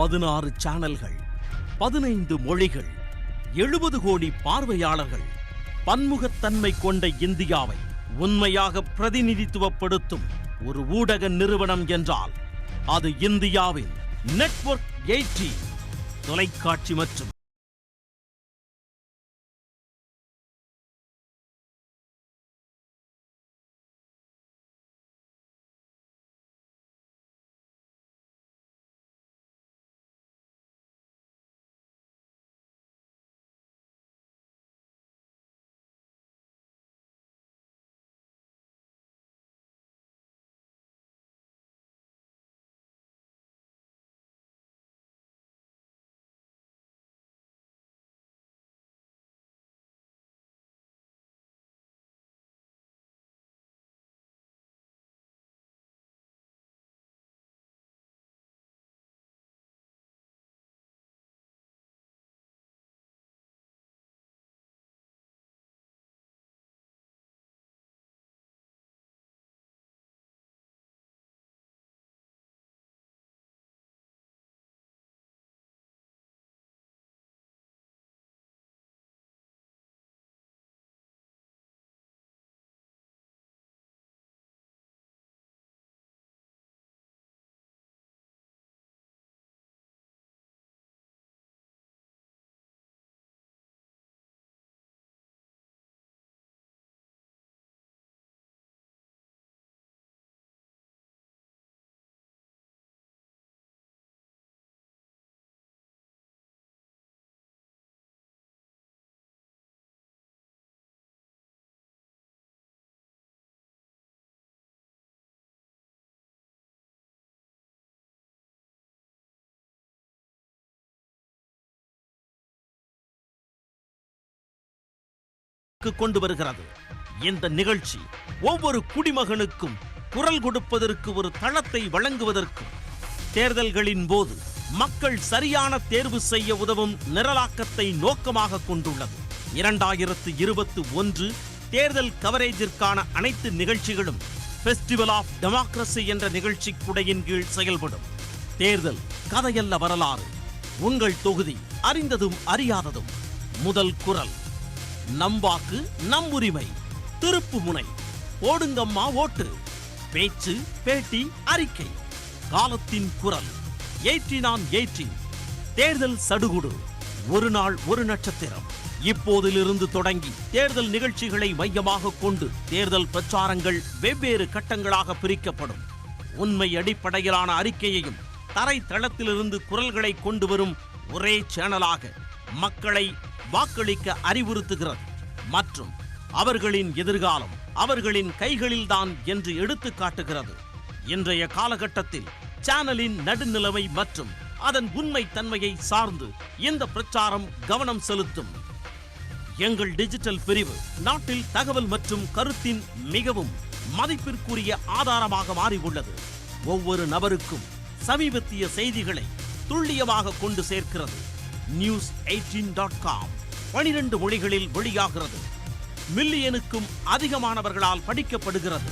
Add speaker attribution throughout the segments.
Speaker 1: 16 சேனல்கள், 15 மொழிகள், 70 கோடி பார்வையாளர்கள், பன்முகத்தன்மை கொண்ட இந்தியாவை உண்மையாக பிரதிநிதித்துவப்படுத்தும் ஒரு ஊடக நிறுவனம் என்றால் அது இந்தியாவின் நெட்வொர்க் 18 தொலைக்காட்சி மற்றும் கொண்டு வருகிறது. இந்த நிகழ்ச்சி ஒவ்வொரு குடிமகனுக்கும் குரல் கொடுப்பதற்கு ஒரு தளத்தை வழங்குவதற்கும் தேர்தல்களின் போது மக்கள் சரியான தேர்வு செய்ய உதவும் நிரலாக்கத்தை நோக்கமாக கொண்டுள்ளது. 2021 தேர்தல் கவரேஜிற்கான அனைத்து நிகழ்ச்சிகளும் ஃபெஸ்டிவல் ஆஃப் டெமோக்ரசி என்ற நிகழ்ச்சி குடையின் கீழ் செயல்படும். தேர்தல் கதையல்ல வரலாறு. உங்கள் தொகுதி அறிந்ததும் அறியாததும். முதல் குரல், நம் வாக்கு நம் உரிமை, திருப்பு முனை, ஓடுங்கம்மா ஓட்டு, பேச்சு பேட்டி அறிக்கை, காலத்தின் குரல், 18 on 18, தேர்தல் சடுகுடு, ஒரு நாள் ஒரு நட்சத்திரம். இப்போதிலிருந்து தொடங்கி தேர்தல் நிகழ்ச்சிகளை மையமாக கொண்டு தேர்தல் பிரச்சாரங்கள் வெவ்வேறு கட்டங்களாக பிரிக்கப்படும். உண்மை அடிப்படையிலான அறிக்கையையும் தரை தளத்திலிருந்து குரல்களை கொண்டு வரும் ஒரே சேனலாக மக்களை வாக்களிக்க அறிவுறுத்துகிறது மற்றும் அவர்களின் எதிர்காலம் அவர்களின் கைகளில்தான் என்று எடுத்து காட்டுகிறது. இன்றைய காலகட்டத்தில் சேனலின் நடுநிலைமை மற்றும் அதன் உண்மை தன்மையை சார்ந்து இந்த பிரச்சாரம் கவனம் செலுத்தும். எங்கள் டிஜிட்டல் பிரிவு நாட்டில் தகவல் மற்றும் கருத்தின் மிகவும் மதிப்பிற்குரிய ஆதாரமாக மாறியுள்ளது. ஒவ்வொரு நபருக்கும் சமீபத்திய செய்திகளை துல்லியமாக கொண்டு சேர்க்கிறது. news18.com 12 மொழிகளில் வெளியாகிறது. மில்லியனுக்கும் அதிகமானவர்களால் படிக்கப்படுகிறது.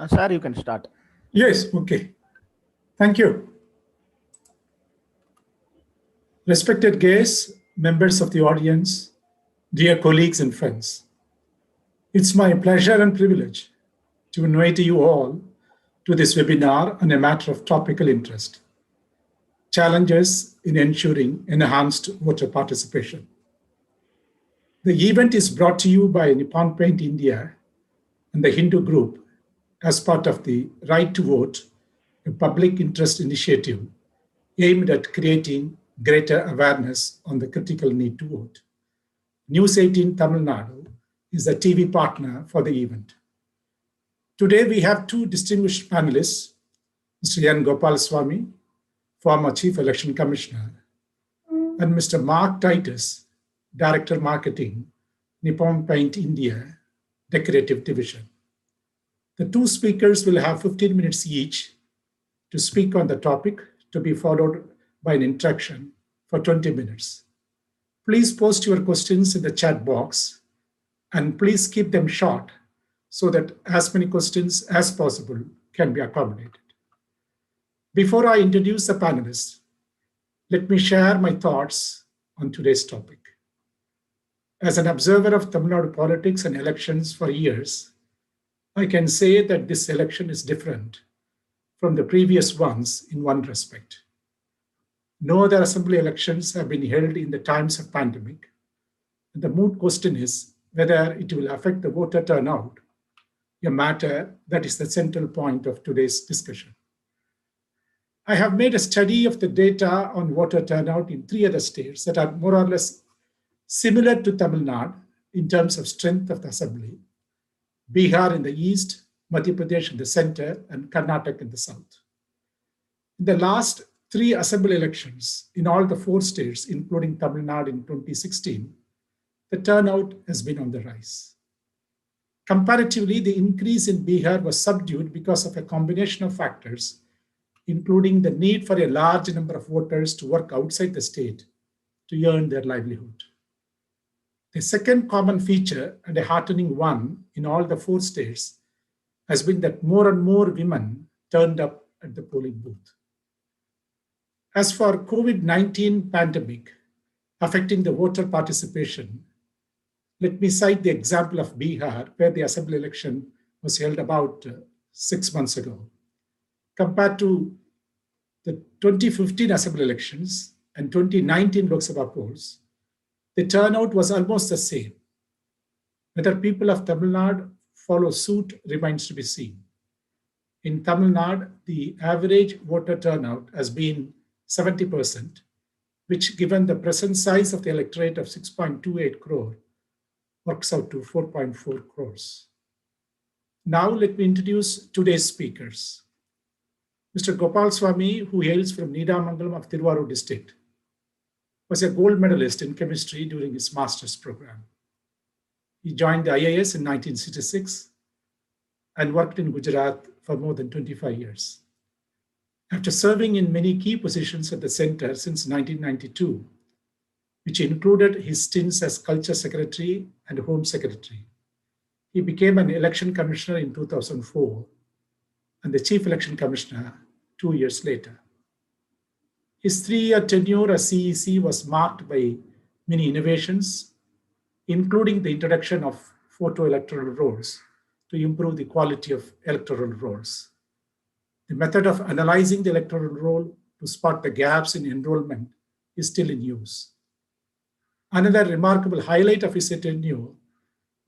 Speaker 2: Sir, you can start.
Speaker 3: Yes, okay. Thank you. Respected guests, members of the audience, dear colleagues and friends, it's my pleasure and privilege to invite you all to this webinar on a matter of topical interest, challenges in ensuring enhanced voter participation. The event is brought to you by Nippon Paint India and the Hindu Group as part of the Right to Vote, a public interest initiative aimed at creating greater awareness on the critical need to vote. News 18 Tamil Nadu is the TV partner for the event. Today we have two distinguished panelists, Mr. N. Gopal Swamy, former Chief Election Commissioner, and Mr. Mark Titus, Director Marketing, Nippon Paint India, Decorative Division. The two speakers will have 15 minutes each to speak on the topic, to be followed by an interaction for 20 minutes. Please post your questions in the chat box and please keep them short so that as many questions as possible can be accommodated. Before I introduce the panelists, let me share my thoughts on today's topic. As an observer of Tamil Nadu politics and elections for years, I can say that this election is different from the previous ones in one respect. No other assembly elections have been held in the times of pandemic. The moot question is whether it will affect the voter turnout, a matter that is the central point of today's discussion. I have made a study of the data on voter turnout in three other states that are more or less similar to Tamil Nadu in terms of strength of the assembly: Bihar in the east, Madhya Pradesh in the center, and Karnataka in the south. In the last three assembly elections in all the four states, including Tamil Nadu in 2016, the turnout has been on the rise. Comparatively, the increase in Bihar was subdued because of a combination of factors, including the need for a large number of voters to work outside the state to earn their livelihood. The second common feature, and a heartening one in all the four states, has been that more and more women turned up at the polling booth. As for COVID-19 pandemic affecting the voter participation, let me cite the example of Bihar, where the assembly election was held about 6 months ago. Compared to the 2015 assembly elections and 2019 Lok Sabha polls, the turnout was almost the same. Whether people of Tamil Nadu follow suit remains to be seen. In Tamil Nadu, the average voter turnout has been 70%, which, given the present size of the electorate of 6.28 crore, works out to 4.4 crores. Now let me introduce today's speakers. Mr. Gopal Swamy, who hails from Needamangalam of Tiruvallur district, was a gold medalist in chemistry during his master's program. He joined the IAS in 1966 and worked in Gujarat for more than 25 years. After serving in many key positions at the center since 1992, which included his stints as Culture Secretary and Home Secretary, he became an election commissioner in 2004 and the Chief Election Commissioner 2 years later. His 3-year tenure as CEC was marked by many innovations, including the introduction of photo electoral rolls to improve the quality of electoral rolls. The method of analyzing the electoral roll to spot the gaps in enrollment is still in use. Another remarkable highlight of his tenure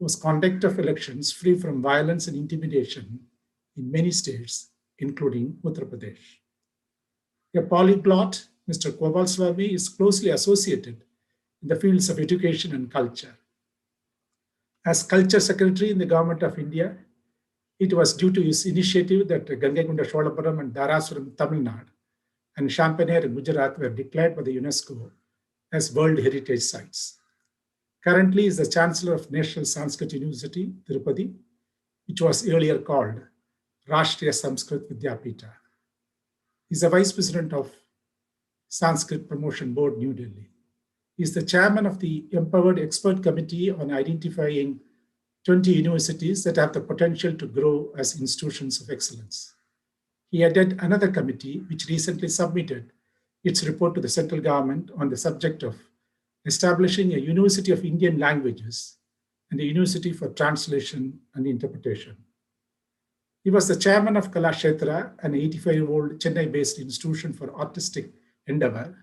Speaker 3: was conduct of elections free from violence and intimidation in many states, including Uttar Pradesh. A polyglot, Mr. Gopal Swamy is closely associated in the fields of education and culture. As Culture Secretary in the Government of India, it was due to his initiative that Gangaikonda Cholapuram and Dharasuram, Tamil Nadu, and Champaner in Gujarat were declared by the UNESCO as World Heritage Sites. Currently is the Chancellor of National Sanskrit University, Tirupati, which was earlier called Rashtriya Sanskrit Vidyapita. He is the Vice President of Sanskrit Promotion Board, New Delhi. He is the Chairman of the Empowered Expert Committee on Identifying 20 universities that have the potential to grow as institutions of excellence. He headed another committee which recently submitted its report to the central government on the subject of establishing a University of Indian Languages and a University for Translation and Interpretation. He was the chairman of Kalakshetra, an 85-year-old Chennai-based institution for artistic endeavor,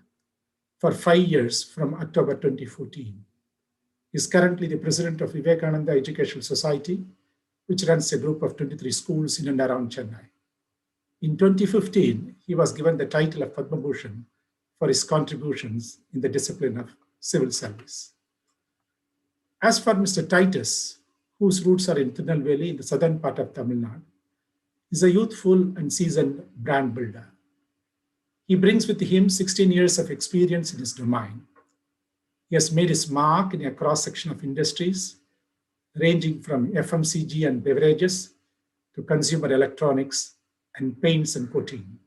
Speaker 3: for 5 years from October 2014. He is currently the president of Vivekananda Educational Society, which runs a group of 23 schools in and around Chennai. In 2015, he was given the title of Padma Bhushan for his contributions in the discipline of civil service. As for Mr. Titus, whose roots are in Tirunelveli in the southern part of Tamil Nadu, is a youthful and seasoned brand builder. He brings with him 16 years of experience in his domain. He has made his mark in a cross-section of industries, ranging from FMCG and beverages to consumer electronics and paints and coating.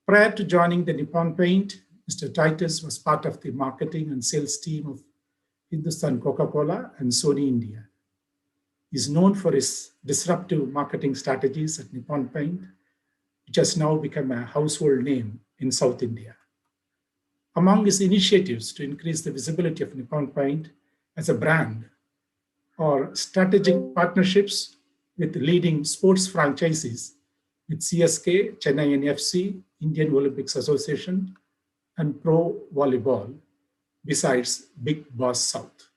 Speaker 3: Prior to joining the Nippon Paint, Mr. Titus was part of the marketing and sales team of Hindustan Coca-Cola and Sony India. He is known for his disruptive marketing strategies at Nippon Paint, which has now become a household name in South India. Among his initiatives to increase the visibility of Nippon Paint as a brand are strategic partnerships with leading sports franchises with CSK, Chennai NFC, Indian Olympics Association, and Pro Volleyball, besides Big Boss South.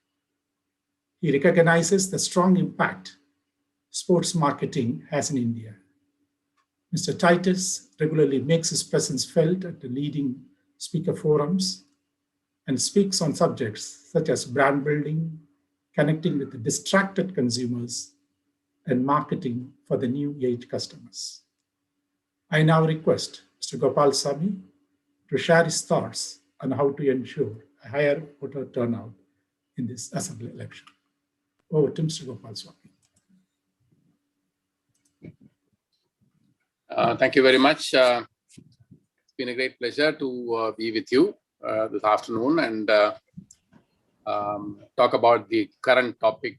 Speaker 3: He recognizes the strong impact sports marketing has in India. Mr. Titus regularly makes his presence felt at the leading speaker forums and speaks on subjects such as brand building, connecting with the distracted consumers, and marketing for the new age customers. I now request Mr. Gopal Sami to share his thoughts on how to ensure a higher voter turnout in this assembly election. Over to Mr. Gopal Swami.
Speaker 2: Thank you very much. It's been a great pleasure to be with you this afternoon and talk about the current topic,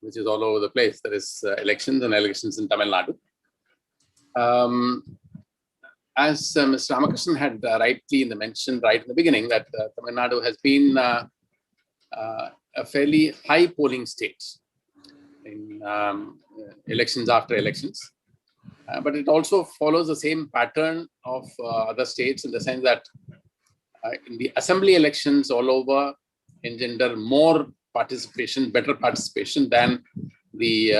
Speaker 2: which is all over the place. That is elections and elections in Tamil Nadu. As Mr. Ramakrishnan had rightly mentioned right in the beginning, that Tamil Nadu has been a fairly high polling state in elections after elections. But it also follows the same pattern of other states in the sense that in the assembly elections all over engender more participation, better participation than the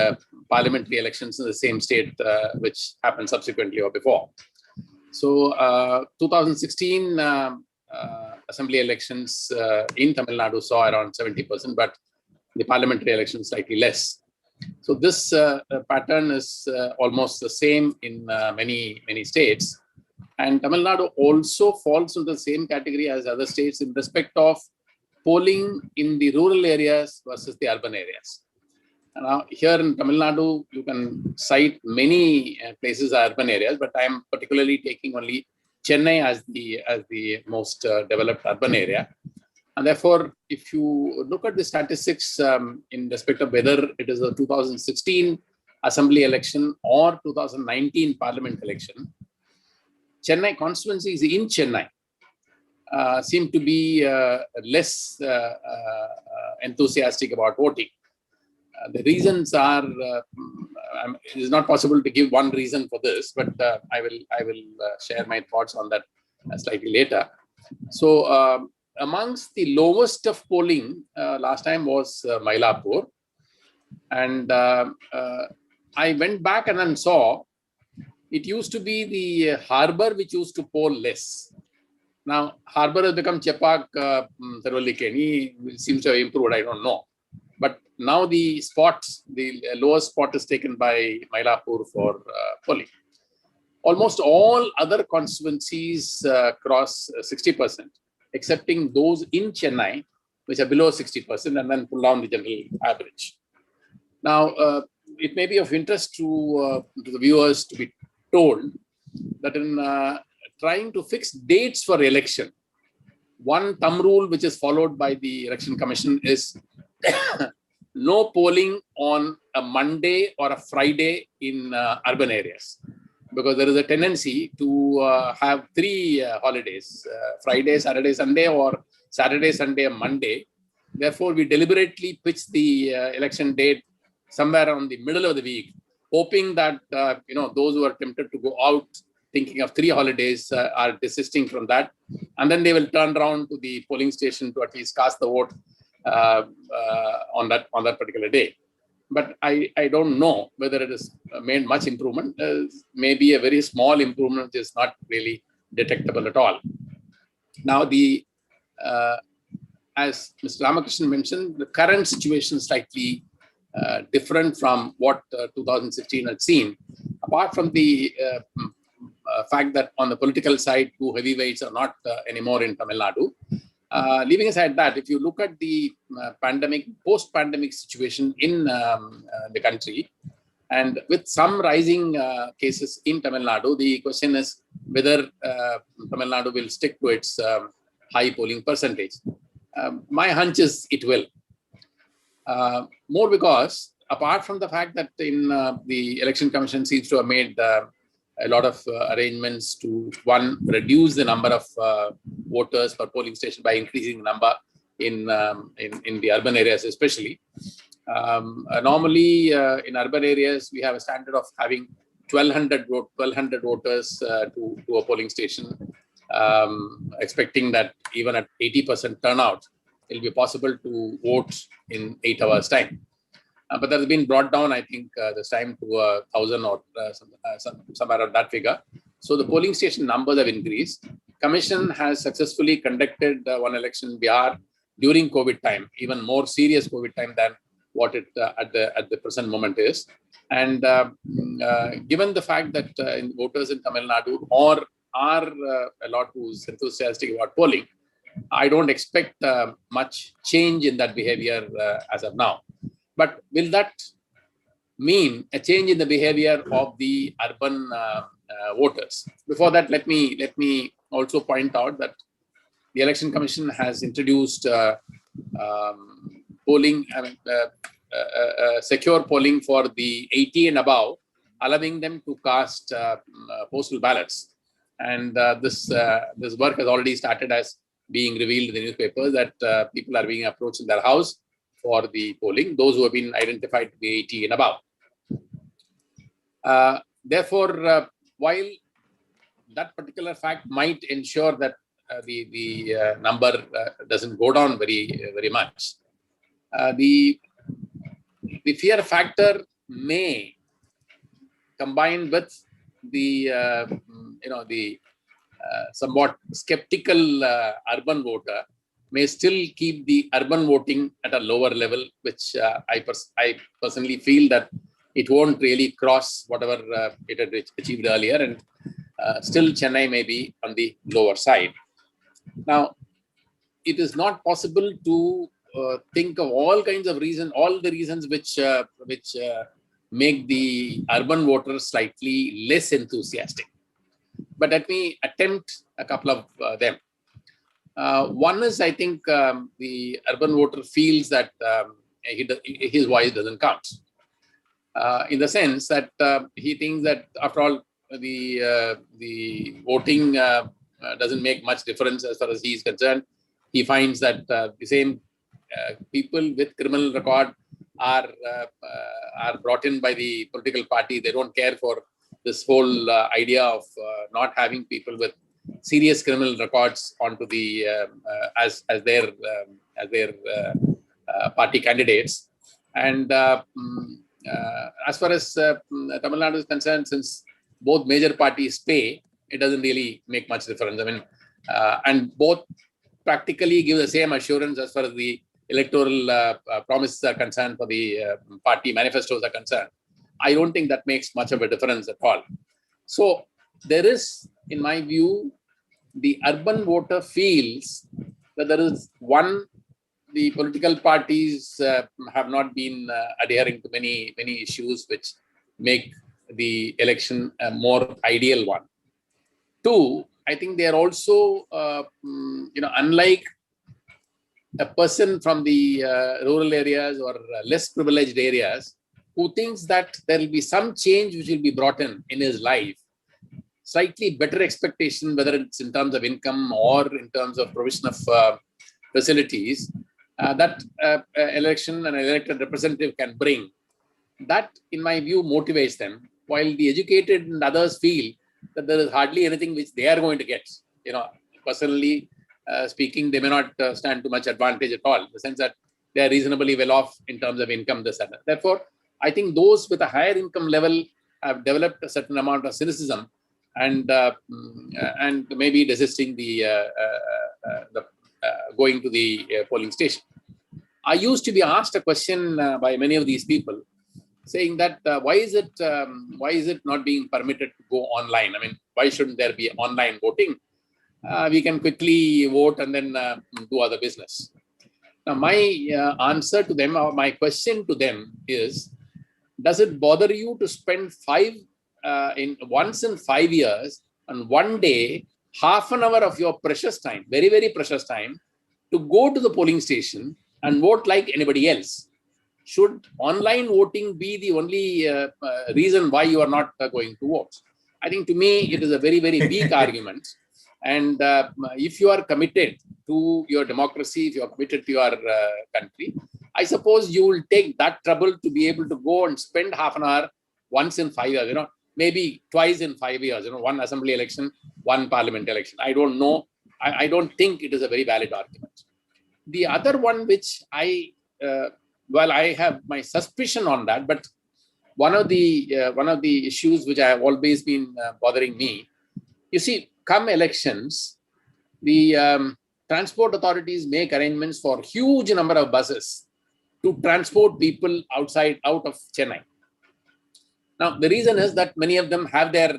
Speaker 2: parliamentary elections in the same state, which happened subsequently or before. So 2016 assembly elections in Tamil Nadu saw around 70%, but the parliamentary elections slightly less. So this pattern is almost the same in many states. And Tamil Nadu also falls into the same category as other states in respect of polling in the rural areas versus the urban areas. Now, here in Tamil Nadu, you can cite many places as urban areas, but I am particularly taking only Chennai as the most developed urban area. And therefore, if you look at the statistics in respect of whether it is a 2016 assembly election or 2019 parliament election, Chennai constituencies in Chennai seem to be less enthusiastic about voting. The reasons are, it is not possible to give one reason for this, but I will share my thoughts on that slightly later. So amongst the lowest of polling last time was Mylapore. And I went back and then saw it used to be the harbour which used to poll less. Now, harbour has become Chepak, Tiruvallur, which seems to have improved, I don't know. But now the lowest spot is taken by Mylapore for polling. Almost all other constituencies cross 60%, excepting those in Chennai, which are below 60%, and then pull down the general average. Now, it may be of interest to the viewers to be told that in trying to fix dates for election, one thumb rule which is followed by the Election Commission is no polling on a Monday or a Friday in urban areas, because there is a tendency to have three holidays, Friday, Saturday, Sunday, or Saturday, Sunday, and Monday. Therefore, we deliberately pitched the election date somewhere around the middle of the week, hoping that those who are tempted to go out thinking of three holidays are desisting from that, and then they will turn around to the polling station to at least cast the vote on that particular day. But I don't know whether it has made much improvement. Maybe a very small improvement is not really detectable at all. Now, as Mr. Ramakrishnan mentioned, the current situation is slightly different from what 2016 had seen. Apart from the fact that on the political side, two heavyweights are not anymore in Tamil Nadu. Leaving aside that, if you look at the post-pandemic situation in the country, and with some rising cases in Tamil Nadu, the question is whether Tamil Nadu will stick to its high polling percentage. My hunch is it will. More because, apart from the fact that in the Election Commission seems to have made a lot of arrangements to, one, reduce the number of voters per polling station by increasing the number in the urban areas especially. Normally, in urban areas, we have a standard of having 1,200 voters to a polling station, expecting that even at 80% turnout, it will be possible to vote in 8 hours' time. But that has been brought down, I think, this time to 1,000 or somewhere around that figure. So the polling station numbers have increased. Commission has successfully conducted one election in Bihar during COVID time, even more serious COVID time than what it at the present moment is. And given the fact that voters in Tamil Nadu are a lot who's enthusiastic about polling, I don't expect much change in that behavior as of now. But will that mean a change in the behavior of the urban voters? Before that, let me also point out that the Election Commission has introduced polling, secure polling for the 80 and above, allowing them to cast postal ballots. And this work has already started, as being revealed in the newspapers, that people are being approached in their house for the polling, those who have been identified to be 80 and above. Therefore, while that particular fact might ensure that the number doesn't go down very much, the fear factor may, combined with the somewhat skeptical urban voter, may still keep the urban voting at a lower level, which I personally feel that it won't really cross whatever it had achieved earlier, and still Chennai may be on the lower side. Now, it is not possible to think of all kinds of reasons, all the reasons which make the urban voters slightly less enthusiastic. But let me attempt a couple of them. One is, I think, the urban voter feels that his voice doesn't count. In the sense that he thinks that, after all, the voting doesn't make much difference as far as he is concerned. He finds that the same people with criminal record are brought in by the political party. They don't care for this whole idea of not having people with serious criminal records onto the as their party candidates. And as far as Tamil Nadu is concerned, since both major parties pay, it doesn't really make much difference. I mean, and both practically give the same assurance as far as the electoral promises are concerned, for the party manifestos are concerned. I don't think that makes much of a difference at all. So there is, in my view, the urban voter feels that there is one, the political parties have not been adhering to many issues which make the election a more ideal one. Two, I think they are also, unlike a person from the rural areas or less privileged areas who thinks that there will be some change which will be brought in his life, slightly better expectation, whether it's in terms of income or in terms of provision of facilities, that election and elected representative can bring. That, in my view, motivates them, while the educated and others feel that there is hardly anything which they are going to get. Personally speaking, they may not stand to much advantage at all, in the sense that they are reasonably well off in terms of income, this and that. Therefore, I think those with a higher income level have developed a certain amount of cynicism and maybe desisting the going to the polling station. I used to be asked a question by many of these people, saying that why is it not being permitted to go online? I mean, why shouldn't there be online voting? We can quickly vote and then do other business. Now, my answer to them, or my question to them is, does it bother you to spend once in 5 years on one day, half an hour of your precious time, very, very precious time, to go to the polling station and vote like anybody else? Should online voting be the only reason why you are not going to vote? I think, to me, it is a very, very weak argument. And if you are committed to your democracy, if you are committed to your country, I suppose you will take that trouble to be able to go and spend half an hour once in 5 years, maybe twice in 5 years, one assembly election, one parliament election. I don't know. I don't think it is a very valid argument. The other one, which I have my suspicion on that, but one of the issues which I have always been bothering me, you see, come elections, the transport authorities make arrangements for huge number of buses to transport people out of Chennai. Now, the reason is that many of them have their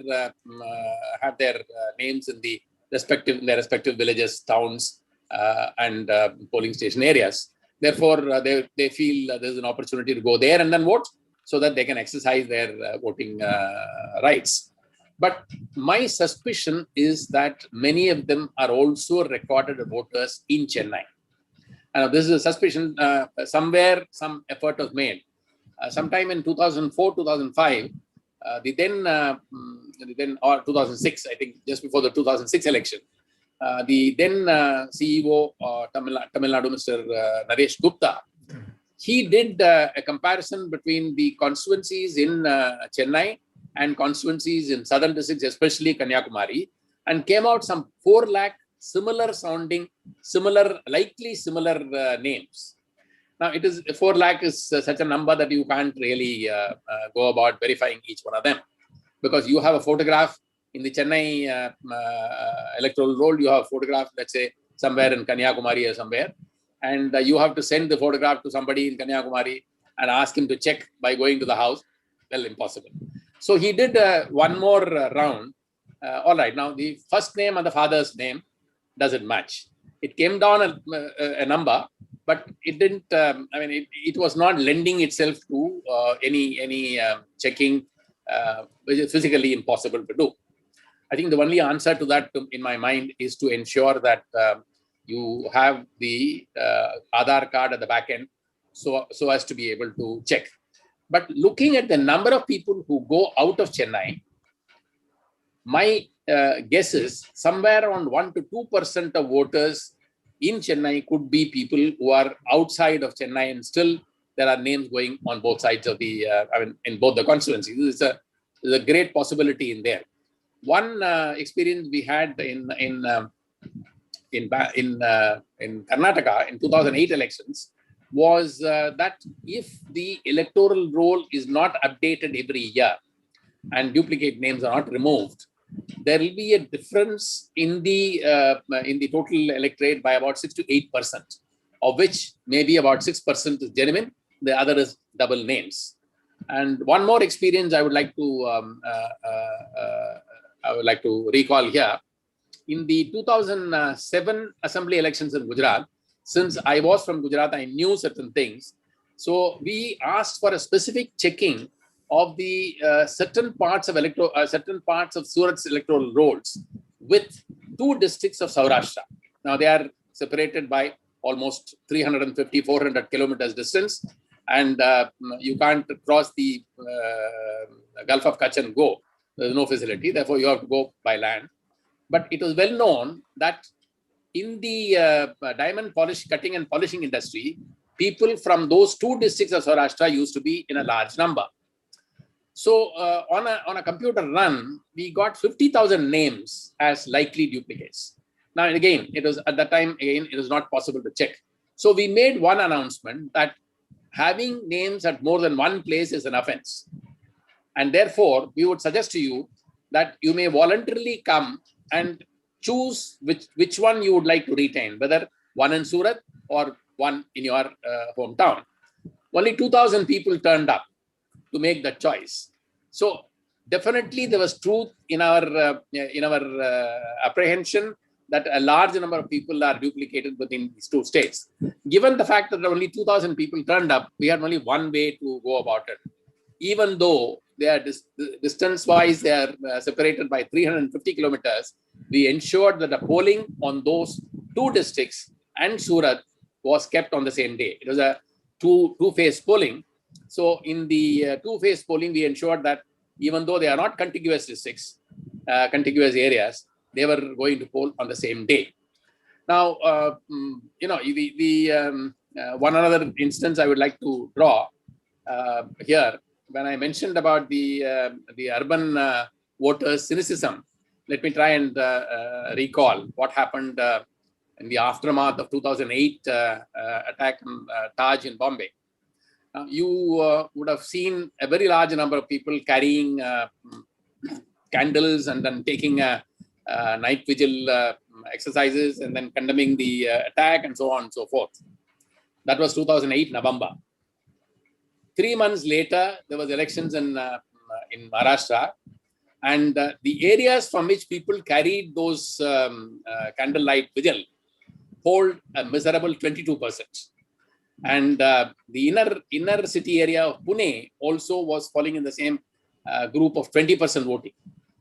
Speaker 2: names in their respective villages, towns, and polling station areas. Therefore, they feel there's an opportunity to go there and then vote, so that they can exercise their voting rights. But my suspicion is that many of them are also recorded voters in Chennai. This is a suspicion. Somewhere some effort was made. Sometime in 2004, 2005, or 2006, I think, just before the 2006 election, the then CEO Tamil Nadu, Mr. Naresh Gupta, he did a comparison between the constituencies in Chennai and constituencies in southern districts, especially Kanyakumari, and came out some 4 lakh similar names. Now, 4 lakh is such a number that you can't really go about verifying each one of them, because you have a photograph in the Chennai electoral roll, you have a photograph, let's say, somewhere in Kanyakumari or somewhere, and you have to send the photograph to somebody in Kanyakumari and ask him to check by going to the house. Well, impossible. So he did one more round. All right, now the first name and the father's name doesn't match. It came down a number, but it didn't. It was not lending itself to any checking, which is physically impossible to do. I think the only answer to that, in my mind, is to ensure that you have the Aadhaar card at the back end, so as to be able to check. But looking at the number of people who go out of Chennai, my guess is somewhere around 1 to 2% of voters in Chennai could be people who are outside of Chennai, and still there are names going on both sides of the, in both the constituencies. There's a great possibility in there. One experience we had in Karnataka in 2008 elections was that if the electoral roll is not updated every year and duplicate names are not removed, there will be a difference in the total electorate by about 6 to 8%, of which maybe about 6% is genuine, the other is double names. And one more experience I would like to recall here. In the 2007 assembly elections in Gujarat, since I was from Gujarat, I knew certain things. So we asked for a specific checking of the certain parts of Surat's electoral rolls with 2 districts of Saurashtra. Now they are separated by almost 350, 400 kilometers distance, and you can't cross the Gulf of Kutch and go. There's no facility. Therefore, you have to go by land. But it was well known that in the diamond cutting and polishing industry, people from those two districts of Saurashtra used to be in a large number. So on a computer run, we got 50,000 names as likely duplicates. Now, again, it was at that time, it was not possible to check. So we made one announcement that having names at more than one place is an offense. And therefore, we would suggest to you that you may voluntarily come and choose which one you would like to retain, whether one in Surat or one in your hometown. Only 2,000 people turned up to make that choice. So definitely there was truth in our apprehension that a large number of people are duplicated within these two states. Given the fact that only 2,000 people turned up, we had only one way to go about it. Even though they are distance-wise, they are separated by 350 kilometers, we ensured that the polling on those two districts and Surat was kept on the same day. It was a two-phase polling. So in the two-phase polling, we ensured that even though they are not contiguous districts, contiguous areas, they were going to poll on the same day. Now, one another instance I would like to draw here, when I mentioned about the urban voters' cynicism, let me try and recall what happened in the aftermath of 2008 attack on Taj in Bombay. You would have seen a very large number of people carrying candles and then taking night vigil exercises and then condemning the attack and so on and so forth. That was 2008 November. 3 months later, there was elections in Maharashtra, and the areas from which people carried those candlelight vigil hold a miserable 22%. And the inner city area of Pune also was falling in the same group of 20% voting.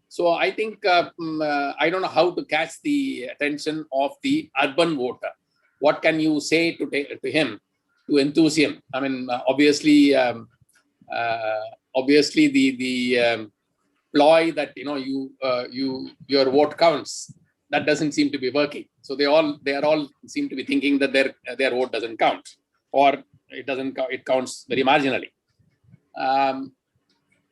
Speaker 2: So I think, I don't know how to catch the attention of the urban voter. What can you say to him to enthuse him? I mean, obviously the ploy that your vote counts, that doesn't seem to be working. So they all seem to be thinking that their vote doesn't count, or it counts very marginally.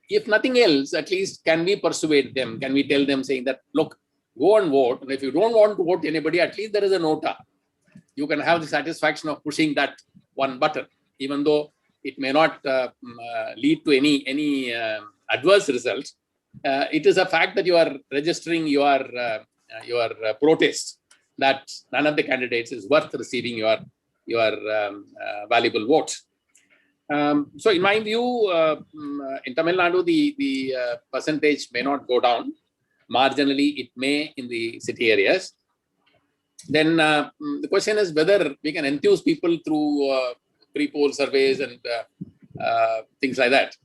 Speaker 2: If nothing else, at least can we persuade them? Can we tell them, saying that, look, go and vote, and if you don't want to vote anybody, at least there is a nota. You can have the satisfaction of pushing that one button, even though it may not lead to any adverse result. It is a fact that you are registering your protest that none of the candidates is worth receiving your valuable vote. So in my view, in Tamil Nadu, the percentage may not go down. Marginally, it may in the city areas. Then the question is whether we can enthuse people through pre-poll surveys and things like that.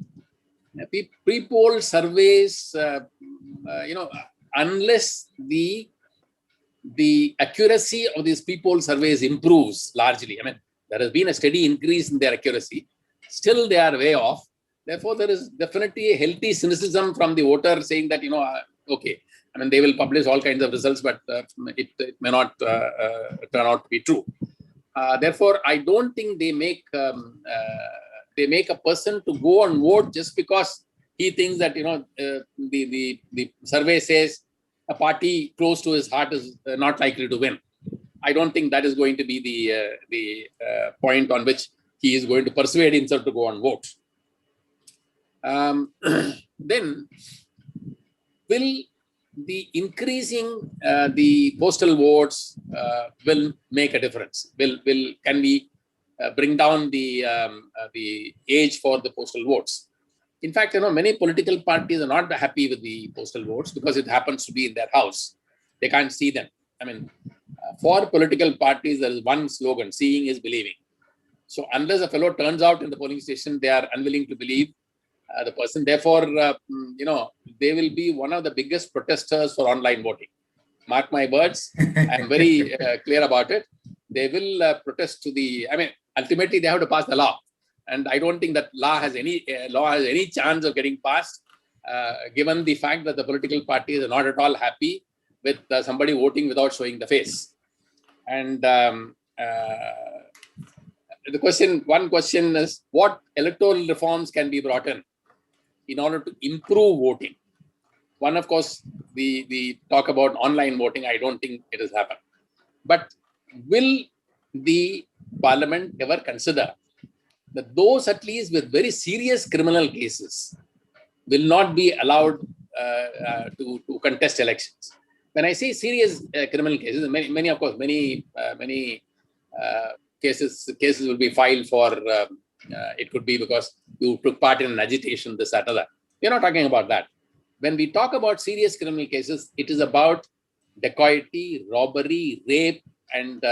Speaker 2: Pre-poll surveys, unless the accuracy of these pre-poll surveys improves largely. I mean, there has been a steady increase in their accuracy. Still, they are way off. Therefore, there is definitely a healthy cynicism from the voter saying that, okay, I mean, they will publish all kinds of results, but it may not turn out to be true. Therefore, I don't think they make a person to go and vote just because he thinks that the survey says a party close to his heart is not likely to win. I don't think that is going to be the point on which he is going to persuade himself to go and vote. Then, will the increasing the postal votes will make a difference? Can we bring down the age for the postal votes? In fact, many political parties are not happy with the postal votes because it happens to be in their house. They can't see them. I mean, for political parties, there is one slogan: seeing is believing. So unless a fellow turns out in the polling station, they are unwilling to believe the person. Therefore, they will be one of the biggest protesters for online voting. Mark my words. I'm very clear about it. they will protest to the, I mean, ultimately they have to pass the law. And I don't think that law has any chance of getting passed, given the fact that the political parties are not at all happy with somebody voting without showing the face. And one question is, what electoral reforms can be brought in order to improve voting? One, of course, we talk about online voting. I don't think it has happened. But will the parliament ever consider that those at least with very serious criminal cases will not be allowed to contest elections? When I say serious criminal cases, many cases will be filed for, it could be because you took part in an agitation, this, that, other. We're not talking about that. When we talk about serious criminal cases, it is about dacoity, robbery, rape, and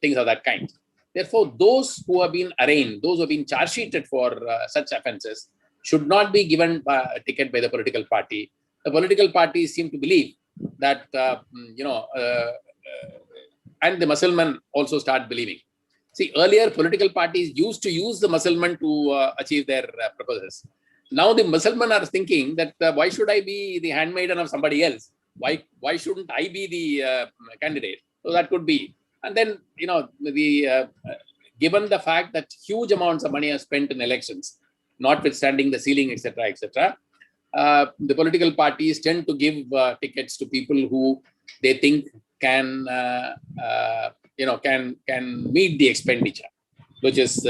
Speaker 2: things of that kind. Therefore, those who have been arraigned, those who have been charge sheeted for such offences, should not be given a ticket by the political party. The political parties seem to believe that, and the Muslims also start believing. See, earlier political parties used to use the Muslims to achieve their purposes. Now the Muslims are thinking that why should I be the handmaiden of somebody else? Why shouldn't I be the candidate? So that could be. And then, given the fact that huge amounts of money are spent in elections, notwithstanding the ceiling, etc., the political parties tend to give tickets to people who they think can meet the expenditure, which is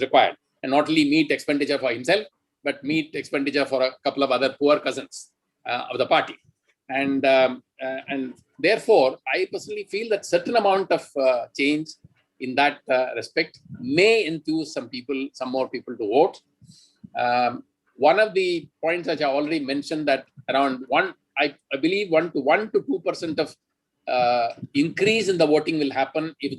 Speaker 2: required, and not only meet expenditure for himself, but meet expenditure for a couple of other poor cousins of the party. And therefore, I personally feel that certain amount of change in that respect may enthuse some more people to vote. One of the points which I already mentioned, that around I believe 1 to 2% of increase in the voting will happen if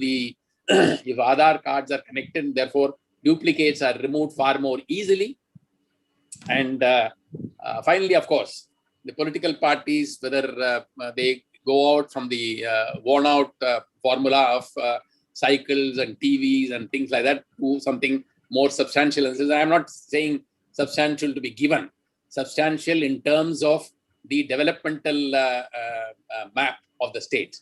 Speaker 2: if Aadhaar cards are connected, and therefore duplicates are removed far more easily. And finally, of course, the political parties, whether they go out from the worn out formula of cycles and TVs and things like that to something more substantial. And I'm not saying substantial to be given, substantial in terms of the developmental map of the state.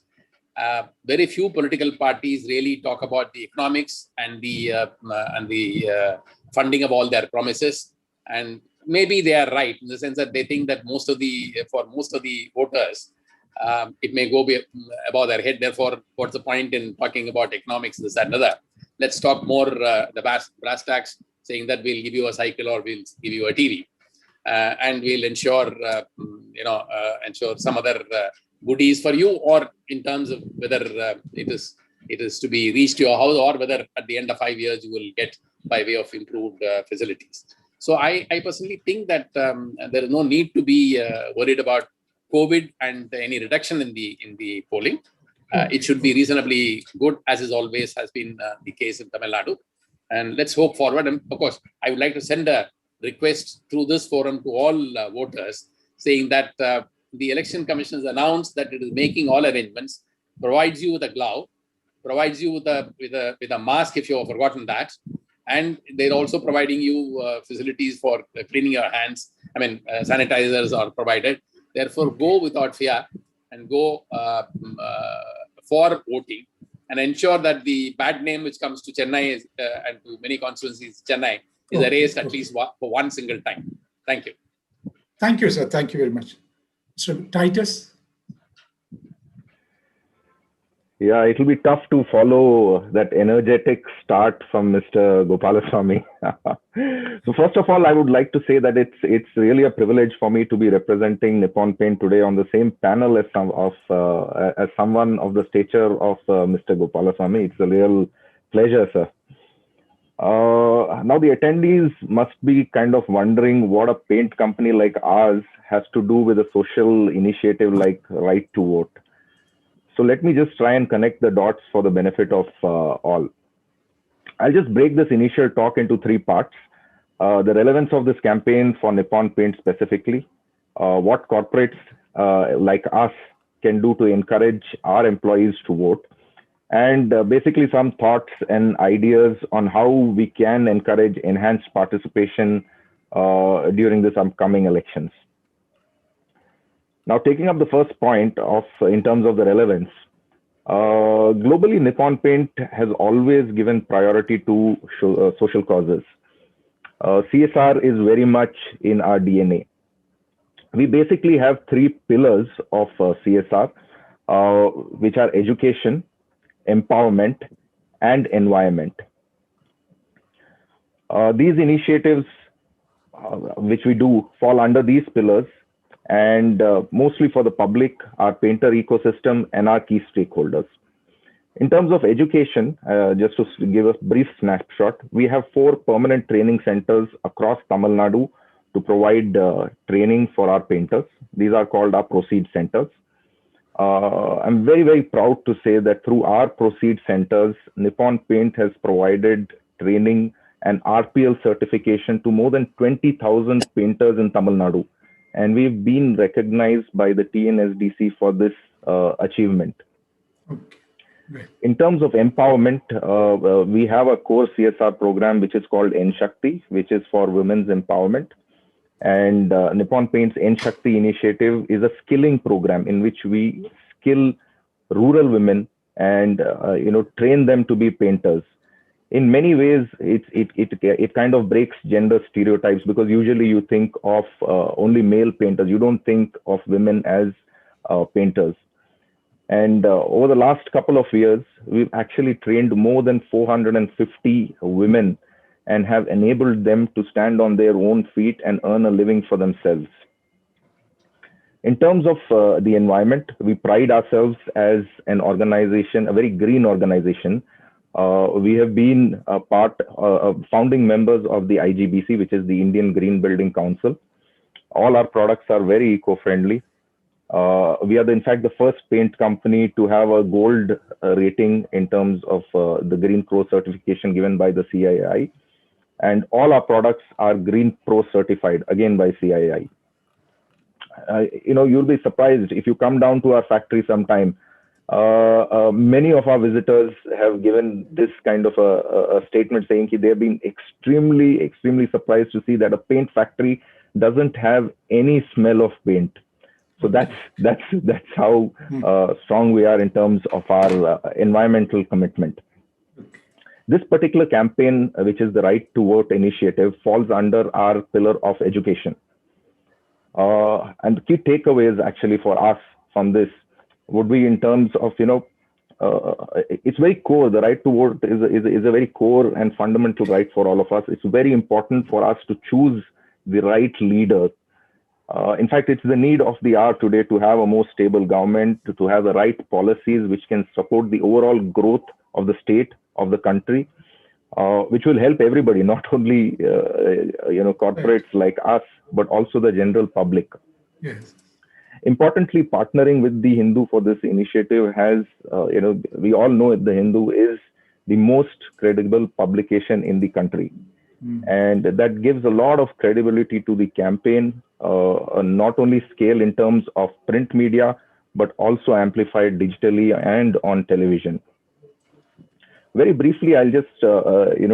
Speaker 2: Very few political parties really talk about the economics and the funding of all their promises. And maybe they are right in the sense that they think that for most of the voters, it may go above their head. Therefore, what's the point in talking about economics, this, that, and other? Let's talk more the brass tacks, saying that we'll give you a cycle or we'll give you a TV, and we'll ensure some other goodies for you, or in terms of whether it is to be reached to your house, or whether at the end of 5 years you will get by way of improved facilities. So I personally think that there is no need to be worried about COVID and any reduction in the polling. It should be reasonably good, as is always has been the case in Tamil Nadu. And let's hope forward. And of course, I would like to send a request through this forum to all voters, saying that the Election Commission has announced that it is making all arrangements, provides you with a glove, provides you with a mask if you have forgotten that, and they're also providing you facilities for cleaning your hands. I mean, sanitizers are provided. Therefore, go without fear and go for voting, and ensure that the bad name which comes to Chennai and to many constituencies, Chennai, is erased at least for one single time. Thank you.
Speaker 3: Thank you, sir. Thank you very much. Mr. Titus?
Speaker 4: Yeah, it will be tough to follow that energetic start from Mr. Gopalaswamy. So first of all, I would like to say that it's really a privilege for me to be representing Nippon Paint today on the same panel as someone of the stature of Mr. Gopalaswamy. It's a real pleasure, sir. Now the attendees must be kind of wondering what a paint company like ours has to do with a social initiative like Right to Vote. So let me just try and connect the dots for the benefit of all. I'll just break this initial talk into 3 parts. The relevance of this campaign for Nippon Paint specifically, what corporates like us can do to encourage our employees to vote, and basically some thoughts and ideas on how we can encourage enhanced participation during this upcoming elections. Now, taking up the first point of in terms of the relevance, globally, Nippon Paint has always given priority to social causes. CSR is very much in our DNA. We basically have three pillars of CSR, which are education, empowerment, and environment. These initiatives, which we do, fall under these pillars, and mostly for the public, our painter ecosystem, and our key stakeholders. In terms of education, just to give a brief snapshot, we have 4 permanent training centers across Tamil Nadu to provide training for our painters. These are called our Proceed Centers. I'm very, very proud to say that through our Proceed Centers, Nippon Paint has provided training and RPL certification to more than 20,000 painters in Tamil Nadu. And we've been recognized by the TNSDC for this achievement.
Speaker 3: Okay. Great.
Speaker 4: In terms of empowerment, we have a core CSR program which is called N Shakti, which is for women's empowerment. And Nippon Paint's N Shakti initiative is a skilling program in which we skill rural women and train them to be painters. In many ways, it kind of breaks gender stereotypes, because usually you think of only male painters. You don't think of women as painters. And over the last couple of years, we've actually trained more than 450 women and have enabled them to stand on their own feet and earn a living for themselves. In terms of the environment, we pride ourselves as an organization, a very green organization. We have been founding members of the IGBC, which is the Indian Green Building Council. All our products are very eco-friendly. We are, in fact, the first paint company to have a gold rating in terms of the Green Pro certification given by the CII. And all our products are Green Pro certified, again by CII. You'll be surprised if you come down to our factory sometime. Many of our visitors have given this kind of a statement saying that they've been extremely, extremely surprised to see that a paint factory doesn't have any smell of paint. So that's how strong we are in terms of our environmental commitment. This particular campaign, which is the Right to Vote initiative, falls under our pillar of education. And the key takeaways actually for us from this would be in terms of, it's very core. The right to vote is a very core and fundamental right for all of us. It's very important for us to choose the right leader. In fact, it's the need of the hour today to have a more stable government, to have the right policies which can support the overall growth of the state, of the country, which will help everybody, not only corporates like us, but also the general public.
Speaker 3: Yes.
Speaker 4: Importantly, partnering with the Hindu for this initiative has, we all know that the Hindu is the most credible publication in the country. And that gives a lot of credibility to the campaign, not only scale in terms of print media, but also amplified digitally and on television. Very briefly, I'll just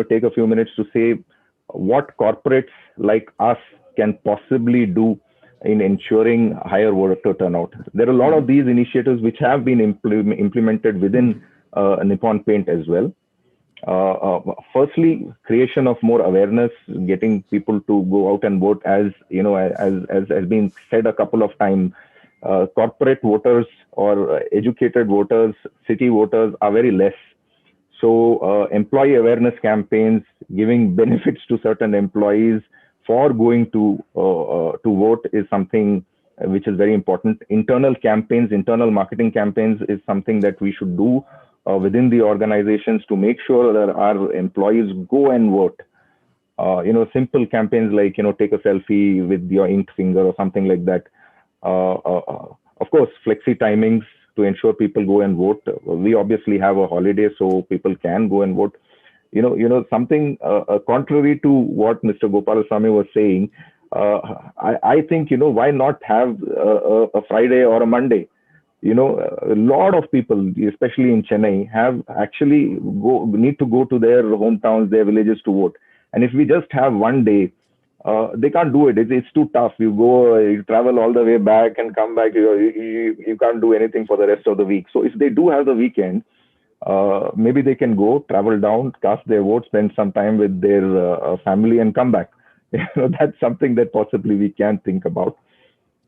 Speaker 4: take a few minutes to say what corporates like us can possibly do in ensuring higher voter turnout. There are a lot of these initiatives which have been implemented within Nippon Paint as well. Firstly, creation of more awareness, getting people to go out and vote. As has been said a couple of times, corporate voters or educated voters, city voters are very less. So employee awareness campaigns, giving benefits to certain employees for going to vote is something which is very important. Internal campaigns, internal marketing campaigns is something that we should do within the organizations to make sure that our employees go and vote. Simple campaigns like, take a selfie with your inked finger or something like that. Of course, flexi timings to ensure people go and vote. We obviously have a holiday, so people can go and vote. Something contrary to what Mr. Gopalaswamy was saying, I think, why not have a Friday or a Monday? A lot of people, especially in Chennai, have actually need to go to their hometowns, their villages to vote. And if we just have one day, they can't do it. It's too tough. You go, you travel all the way back and come back. You can't do anything for the rest of the week. So if they do have the weekend, maybe they can go, travel down, cast their vote, spend some time with their family, and come back. That's something that possibly we can think about.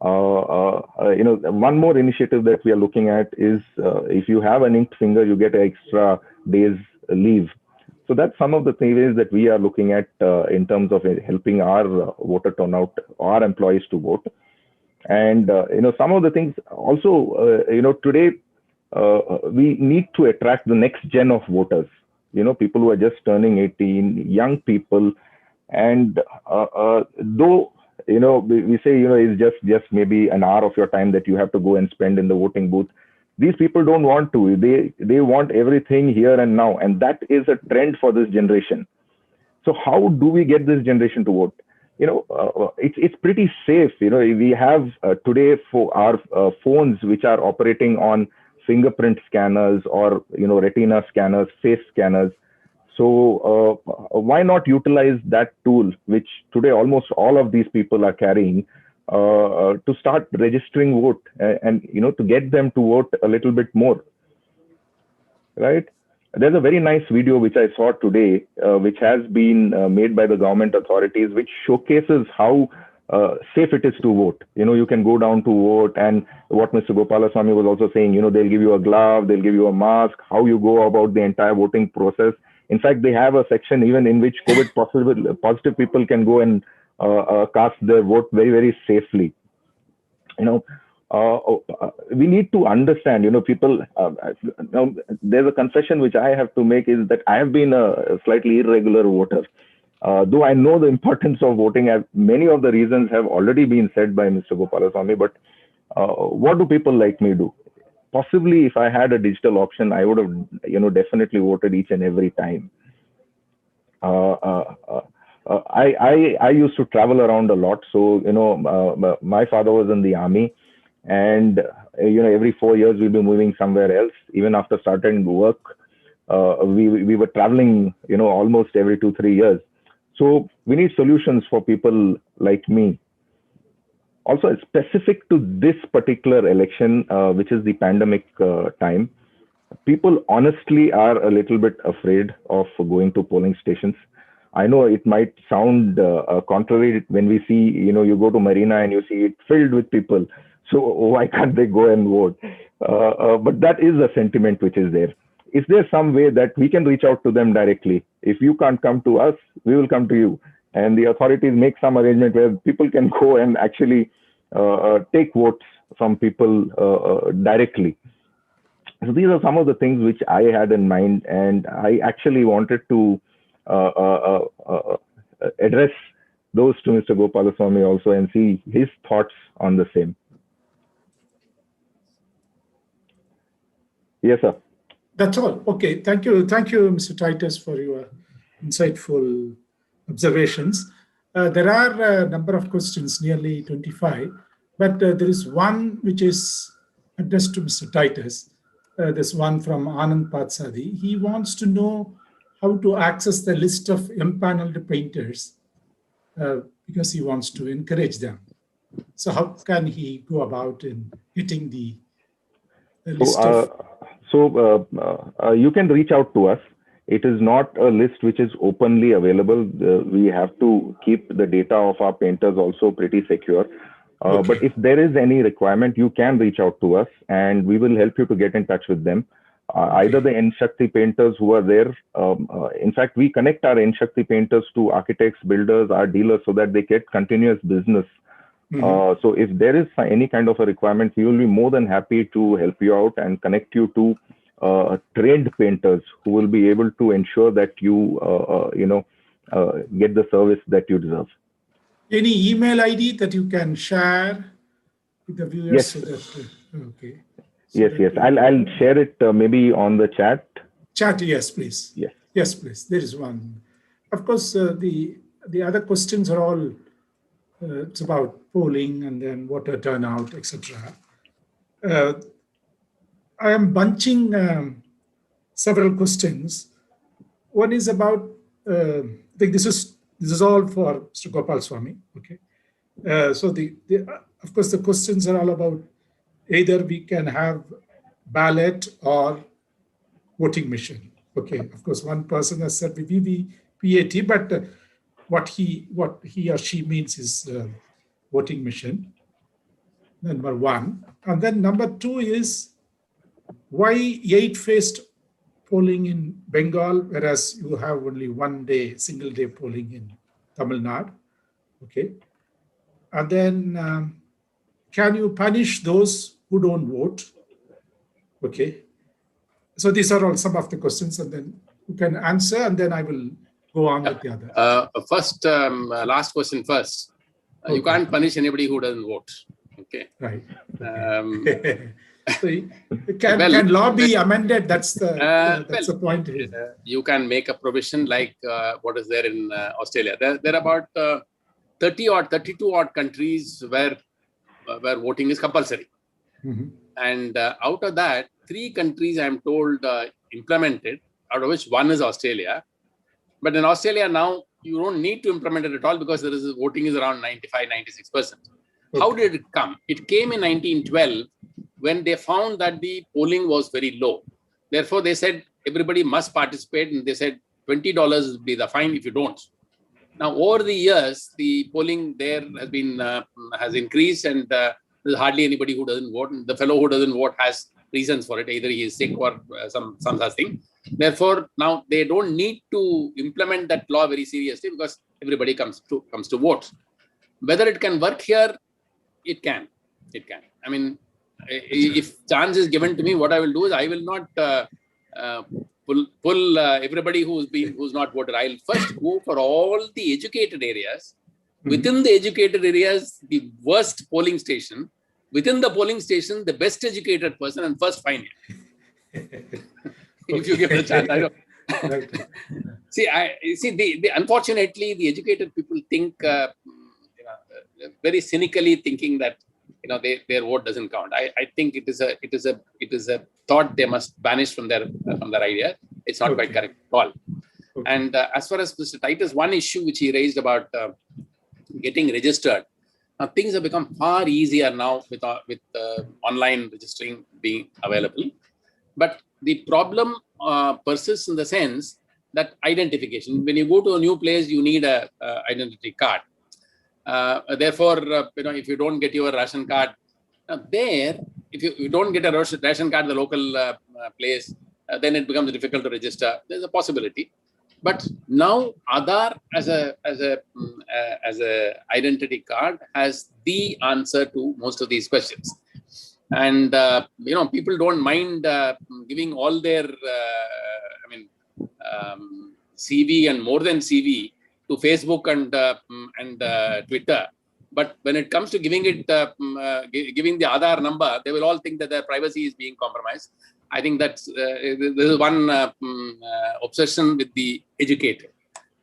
Speaker 4: One more initiative that we are looking at is if you have an inked finger, you get an extra day's leave. So that's some of the ways that we are looking at in terms of helping our voter turnout, our employees to vote. And some of the things also, today we need to attract the next gen of voters. People who are just turning 18, young people, and though we say it's just maybe an hour of your time that you have to go and spend in the voting booth. These people don't want to. They want everything here and now, and that is a trend for this generation. So how do we get this generation to vote? It's pretty safe. We have today for our phones which are operating on fingerprint scanners or retina scanners, face scanners. So why not utilize that tool, which today almost all of these people are carrying, to start registering vote and to get them to vote a little bit more, right? There's a very nice video which I saw today, which has been made by the government authorities, which showcases how safe it is to vote. You can go down to vote, and what Mr. Gopalaswamy was also saying, they'll give you a glove, they'll give you a mask, how you go about the entire voting process. In fact, they have a section even in which COVID positive people can go and cast their vote very, very safely. We need to understand, people, now there's a confession which I have to make, is that I have been a slightly irregular voter. Though I know the importance of voting, many of the reasons have already been said by Mr. Gopalaswamy, but what do people like me do? Possibly if I had a digital option, I would have, definitely voted each and every time. I used to travel around a lot. So, my father was in the army, and, every 4 years we'll be moving somewhere else. Even after starting work, we were traveling, almost every 2-3 years. So we need solutions for people like me. Also, specific to this particular election, which is the pandemic time, people honestly are a little bit afraid of going to polling stations. I know it might sound contrary when we see, you go to Marina and you see it filled with people. So why can't they go and vote? But that is a sentiment which is there. Is there some way that we can reach out to them directly? If you can't come to us, we will come to you. And the authorities make some arrangement where people can go and actually take votes from people directly. So these are some of the things which I had in mind, and I actually wanted to address those to Mr. Gopalaswamy also and see his thoughts on the same. Yes, sir.
Speaker 3: That's all. Okay. Thank you. Thank you, Mr. Titus, for your insightful observations. There are a number of questions, nearly 25, but there is one which is addressed to Mr. Titus. There's one from Anand Patsadi. He wants to know how to access the list of empaneled painters because he wants to encourage them. So how can he go about in getting the list
Speaker 4: you can reach out to us. It is not a list which is openly available. We have to keep the data of our painters also pretty secure.
Speaker 3: Okay.
Speaker 4: But if there is any requirement, you can reach out to us and we will help you to get in touch with them. Either the N-Shakti painters who are there. In fact, we connect our N-Shakti painters to architects, builders, our dealers, so that they get continuous business.
Speaker 3: Mm-hmm.
Speaker 4: So if there is any kind of a requirement, we will be more than happy to help you out and connect you to trained painters who will be able to ensure that you, get the service that you deserve.
Speaker 3: Any email ID that you can share with the viewers?
Speaker 4: Yes.
Speaker 3: So that, okay.
Speaker 4: So yes. I'll share it maybe on the chat.
Speaker 3: Chat, yes, please.
Speaker 4: Yes.
Speaker 3: Yes, please. There is one. Of course, the other questions are all it's about polling and then voter turnout, etc. I am bunching several questions. One is about, I think this is all for Mr. Gopal Swami. Okay. So of course, the questions are all about either we can have ballot or voting machine. Okay. Of course, one person has said VVPAT, but what he or she means is voting machine. Number one, and then number two is why 8-phased polling in Bengal, whereas you have only single day polling in Tamil Nadu. Okay. And then can you punish those who don't vote? Okay. So these are all some of the questions, and then you can answer, and then I will go on with the other.
Speaker 2: Last question first.
Speaker 3: Okay.
Speaker 2: You can't punish anybody who doesn't vote. Okay.
Speaker 3: Right. Okay. So can law be amended? That's the point.
Speaker 2: You can make a provision like what is there in Australia. There are about 32 odd countries where voting is compulsory.
Speaker 3: Mm-hmm.
Speaker 2: And out of that, 3 countries I'm told implemented, out of which one is Australia. But in Australia now, you don't need to implement it at all because voting is around 95-96%. Okay. How did it come? It came in 1912 when they found that the polling was very low. Therefore, they said everybody must participate, and they said $20 would be the fine if you don't. Now, over the years, the polling there has increased, and there's hardly anybody who doesn't vote. And the fellow who doesn't vote has reasons for it. Either he is sick or some such thing. Therefore, now they don't need to implement that law very seriously because everybody comes to vote. Whether it can work here, it can. I mean, if chance is given to me, what I will do is I will not pull everybody who's not voted. I'll first go for all the educated areas. Within the educated areas, the worst polling station. Within the polling station, the best educated person, and first fine him. If you give the chance, I don't. See, unfortunately, the educated people think very cynically, thinking that their vote doesn't count. I think it is a thought they must banish from their idea. It's not quite correct at all. Okay. And as far as Mr. Titus, one issue which he raised about getting registered. Now things have become far easier now with online registering being available. But the problem persists in the sense that identification. When you go to a new place, you need a identity card. Therefore, if you don't get your ration card if you don't get a ration card in the local place, then it becomes difficult to register. There's a possibility. But now Aadhaar as a identity card has the answer to most of these questions. And people don't mind giving all their CV and more than CV to Facebook and Twitter. But when it comes to giving the Aadhaar number, they will all think that their privacy is being compromised. I think that's this is one obsession with the educated.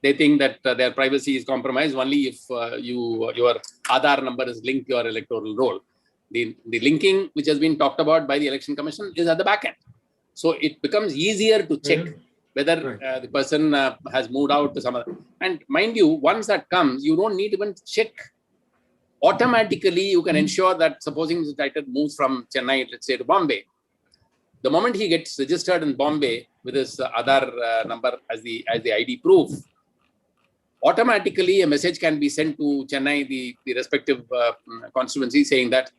Speaker 2: They think that their privacy is compromised only if your Aadhaar number is linked to your electoral roll. The linking, which has been talked about by the Election Commission, is at the back end. So it becomes easier to check whether the person has moved out to some other. And mind you, once that comes, you don't need to even check. Automatically, you can ensure that supposing Mr. Titus moves from Chennai, let's say, to Bombay, the moment he gets registered in Bombay with his Aadhaar number as the ID proof, automatically a message can be sent to Chennai, the respective constituency, saying that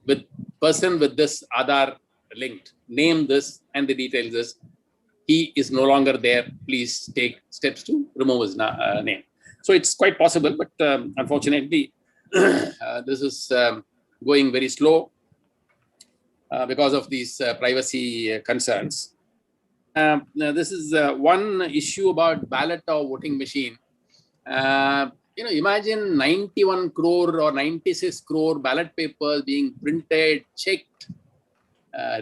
Speaker 2: with person with this Aadhaar linked, name this and the details this, he is no longer there. Please take steps to remove his name. So it's quite possible, but unfortunately, this is going very slow because of these privacy concerns. Now this is one issue about ballot or voting machine. Imagine 91 crore or 96 crore ballot papers being printed, checked,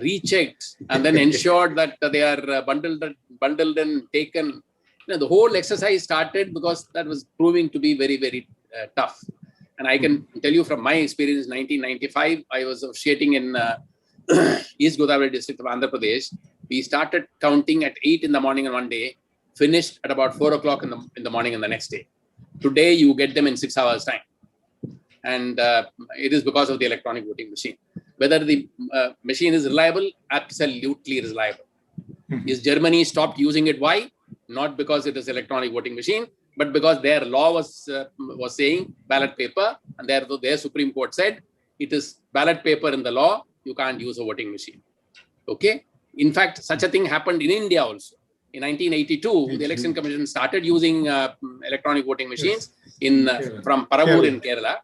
Speaker 2: rechecked, and then ensured that they are bundled and taken. The whole exercise started because that was proving to be very, very tough. And I can tell you from my experience, 1995, I was officiating in East Godavari district of Andhra Pradesh, we started counting at 8 in the morning on one day, finished at about 4 o'clock in the morning on the next day. Today, you get them in 6 hours time. And it is because of the electronic voting machine. Whether the machine is reliable, absolutely reliable. Is Germany stopped using it? Why? Not because it is electronic voting machine, but because their law was saying ballot paper, and their Supreme Court said it is ballot paper in the law. You can't use a voting machine. Okay. In fact, such a thing happened in India also. In 1982, the Election Commission started using electronic voting machines from Paravur in Kerala.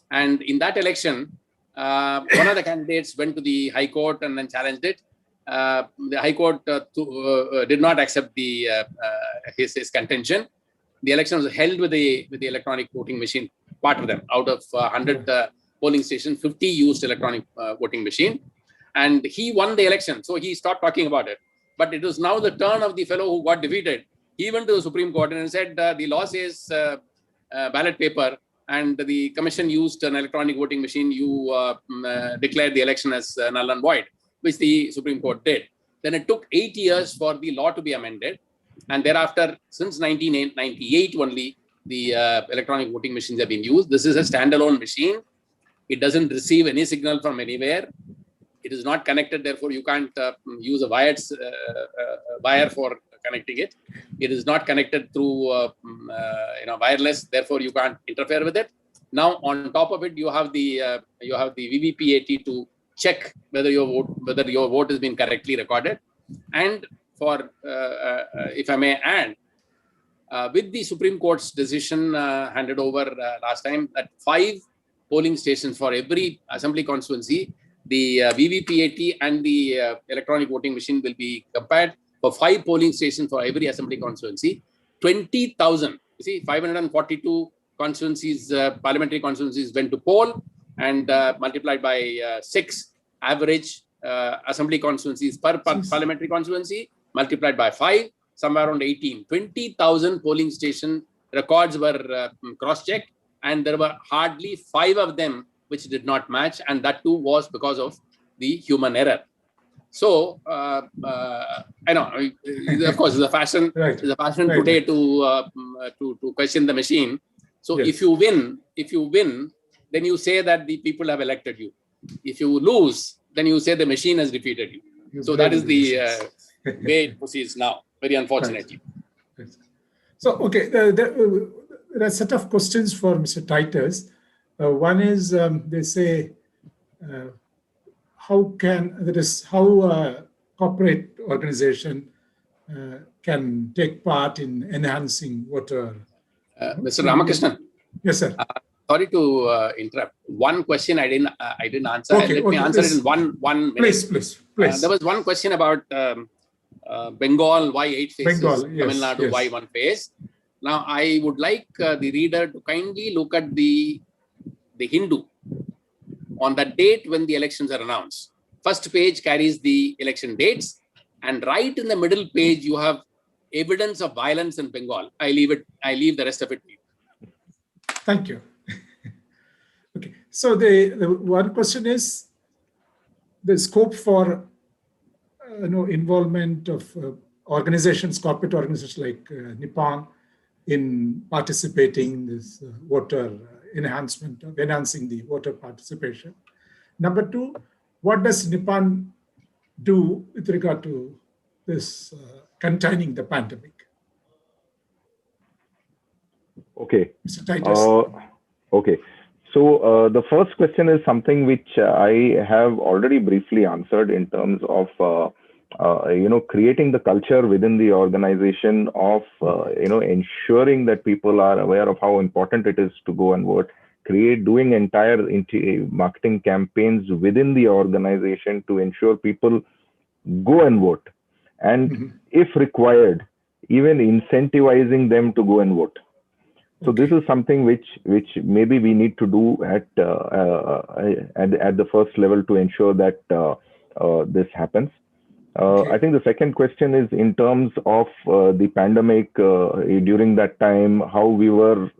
Speaker 2: And in that election, one of the candidates went to the High Court and then challenged it. The High Court did not accept his contention. The election was held with the electronic voting machine. Part of them, out of 100 polling stations, 50 used electronic voting machine, and he won the election. So he stopped talking about it. But it was now the turn of the fellow who got defeated. He went to the Supreme Court and said the law says ballot paper, and the commission used an electronic voting machine. You declared the election as null and void, which the Supreme Court did. Then it took 8 years for the law to be amended. And thereafter, since 1998 only, the electronic voting machines have been used. This is a standalone machine. It doesn't receive any signal from anywhere. It is not connected. Therefore, you can't use a wire for connecting it. It is not connected through wireless. Therefore, you can't interfere with it. Now, on top of it, you have the VVPAT to check whether your vote has been correctly recorded. And for if I may add, with the Supreme Court's decision handed over last time, that 5 polling stations for every assembly constituency, the VVPAT and the electronic voting machine will be compared for 5 polling stations for every assembly constituency. 20,000, 542 constituencies, parliamentary constituencies went to poll, and multiplied by 6 average assembly constituencies per parliamentary constituency, multiplied by 5, somewhere around 18. 20,000 polling station records were cross-checked, and there were hardly 5 of them which did not match, and that too was because of the human error. So I know, of course, it's a fashion. Right. It's a fashion today to question the machine. So if you win, then you say that the people have elected you. If you lose, then you say the machine has defeated you. So that is the way it proceeds now, very unfortunately.
Speaker 3: Right. So, okay, there are a set of questions for Mr. Titus. One is, they say, how corporate organization can take part in enhancing voter.
Speaker 2: Mr. Ramakrishnan.
Speaker 3: Yes, sir.
Speaker 2: Sorry to interrupt. One question I didn't answer. Let me answer it in one minute.
Speaker 3: Please.
Speaker 2: There was one question about Bengal, why 8 faces, Bengal, yes, Tamil Nadu, why 1 face. Now, I would like the reader to kindly look at the Hindu on the date when the elections are announced. First page carries the election dates, and right in the middle page, you have evidence of violence in Bengal. I leave the rest of it to you.
Speaker 3: Thank you. Okay, so the one question is the scope for involvement of organizations, corporate organizations like Nippon in participating in this voter enhancement of enhancing the voter participation. Number 2, what does Nippon do with regard to this containing the pandemic?
Speaker 4: Okay.
Speaker 3: Mr. Titus.
Speaker 4: Okay. So the first question is something which I have already briefly answered in terms of creating the culture within the organization of ensuring that people are aware of how important it is to go and vote. Doing entire marketing campaigns within the organization to ensure people go and vote, and if required, even incentivizing them to go and vote. So this is something which maybe we need to do at the first level to ensure that this happens. I think the second question is in terms of the pandemic during that time, how we were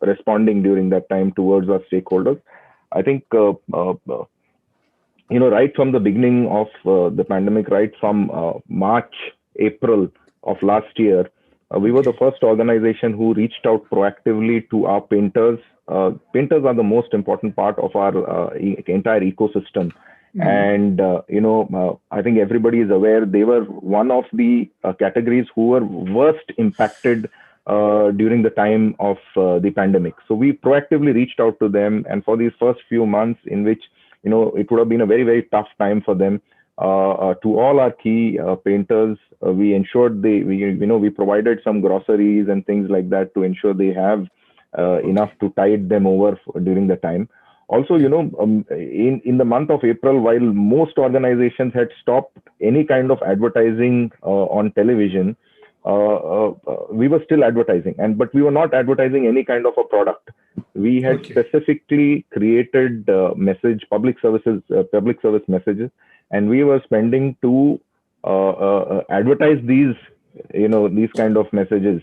Speaker 4: responding during that time towards our stakeholders. I think right from the beginning of the pandemic, right from March, April of last year, we were the first organization who reached out proactively to our painters. Painters are the most important part of our entire ecosystem. And, I think everybody is aware they were one of the categories who were worst impacted during the time of the pandemic. So we proactively reached out to them. And for these first few months in which, it would have been a very, very tough time for them, to all our key painters, we ensured we provided some groceries and things like that to ensure they have enough to tide them over during the time. Also, in the month of April, while most organizations had stopped any kind of advertising on television, we were still advertising, but we were not advertising any kind of a product. We had specifically created public service messages, and we were spending to advertise these kind of messages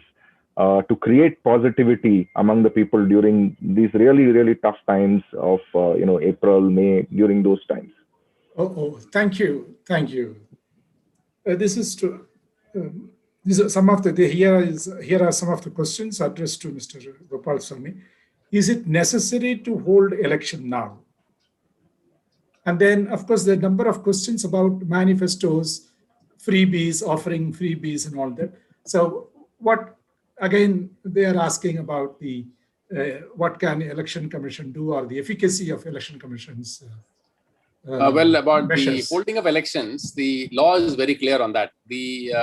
Speaker 4: to create positivity among the people during these really, really tough times of April, May, during those times.
Speaker 3: Thank you. This is true. These are some of the here are some of the questions addressed to Mr. Gopal Swami. Is it necessary to hold election now? And then, of course, the number of questions about manifestos, freebies, offering freebies, and all that. So, again, they are asking about the what can Election Commission do, or the efficacy of Election Commission's
Speaker 2: about
Speaker 3: measures.
Speaker 2: The holding of elections, the law is very clear on that. The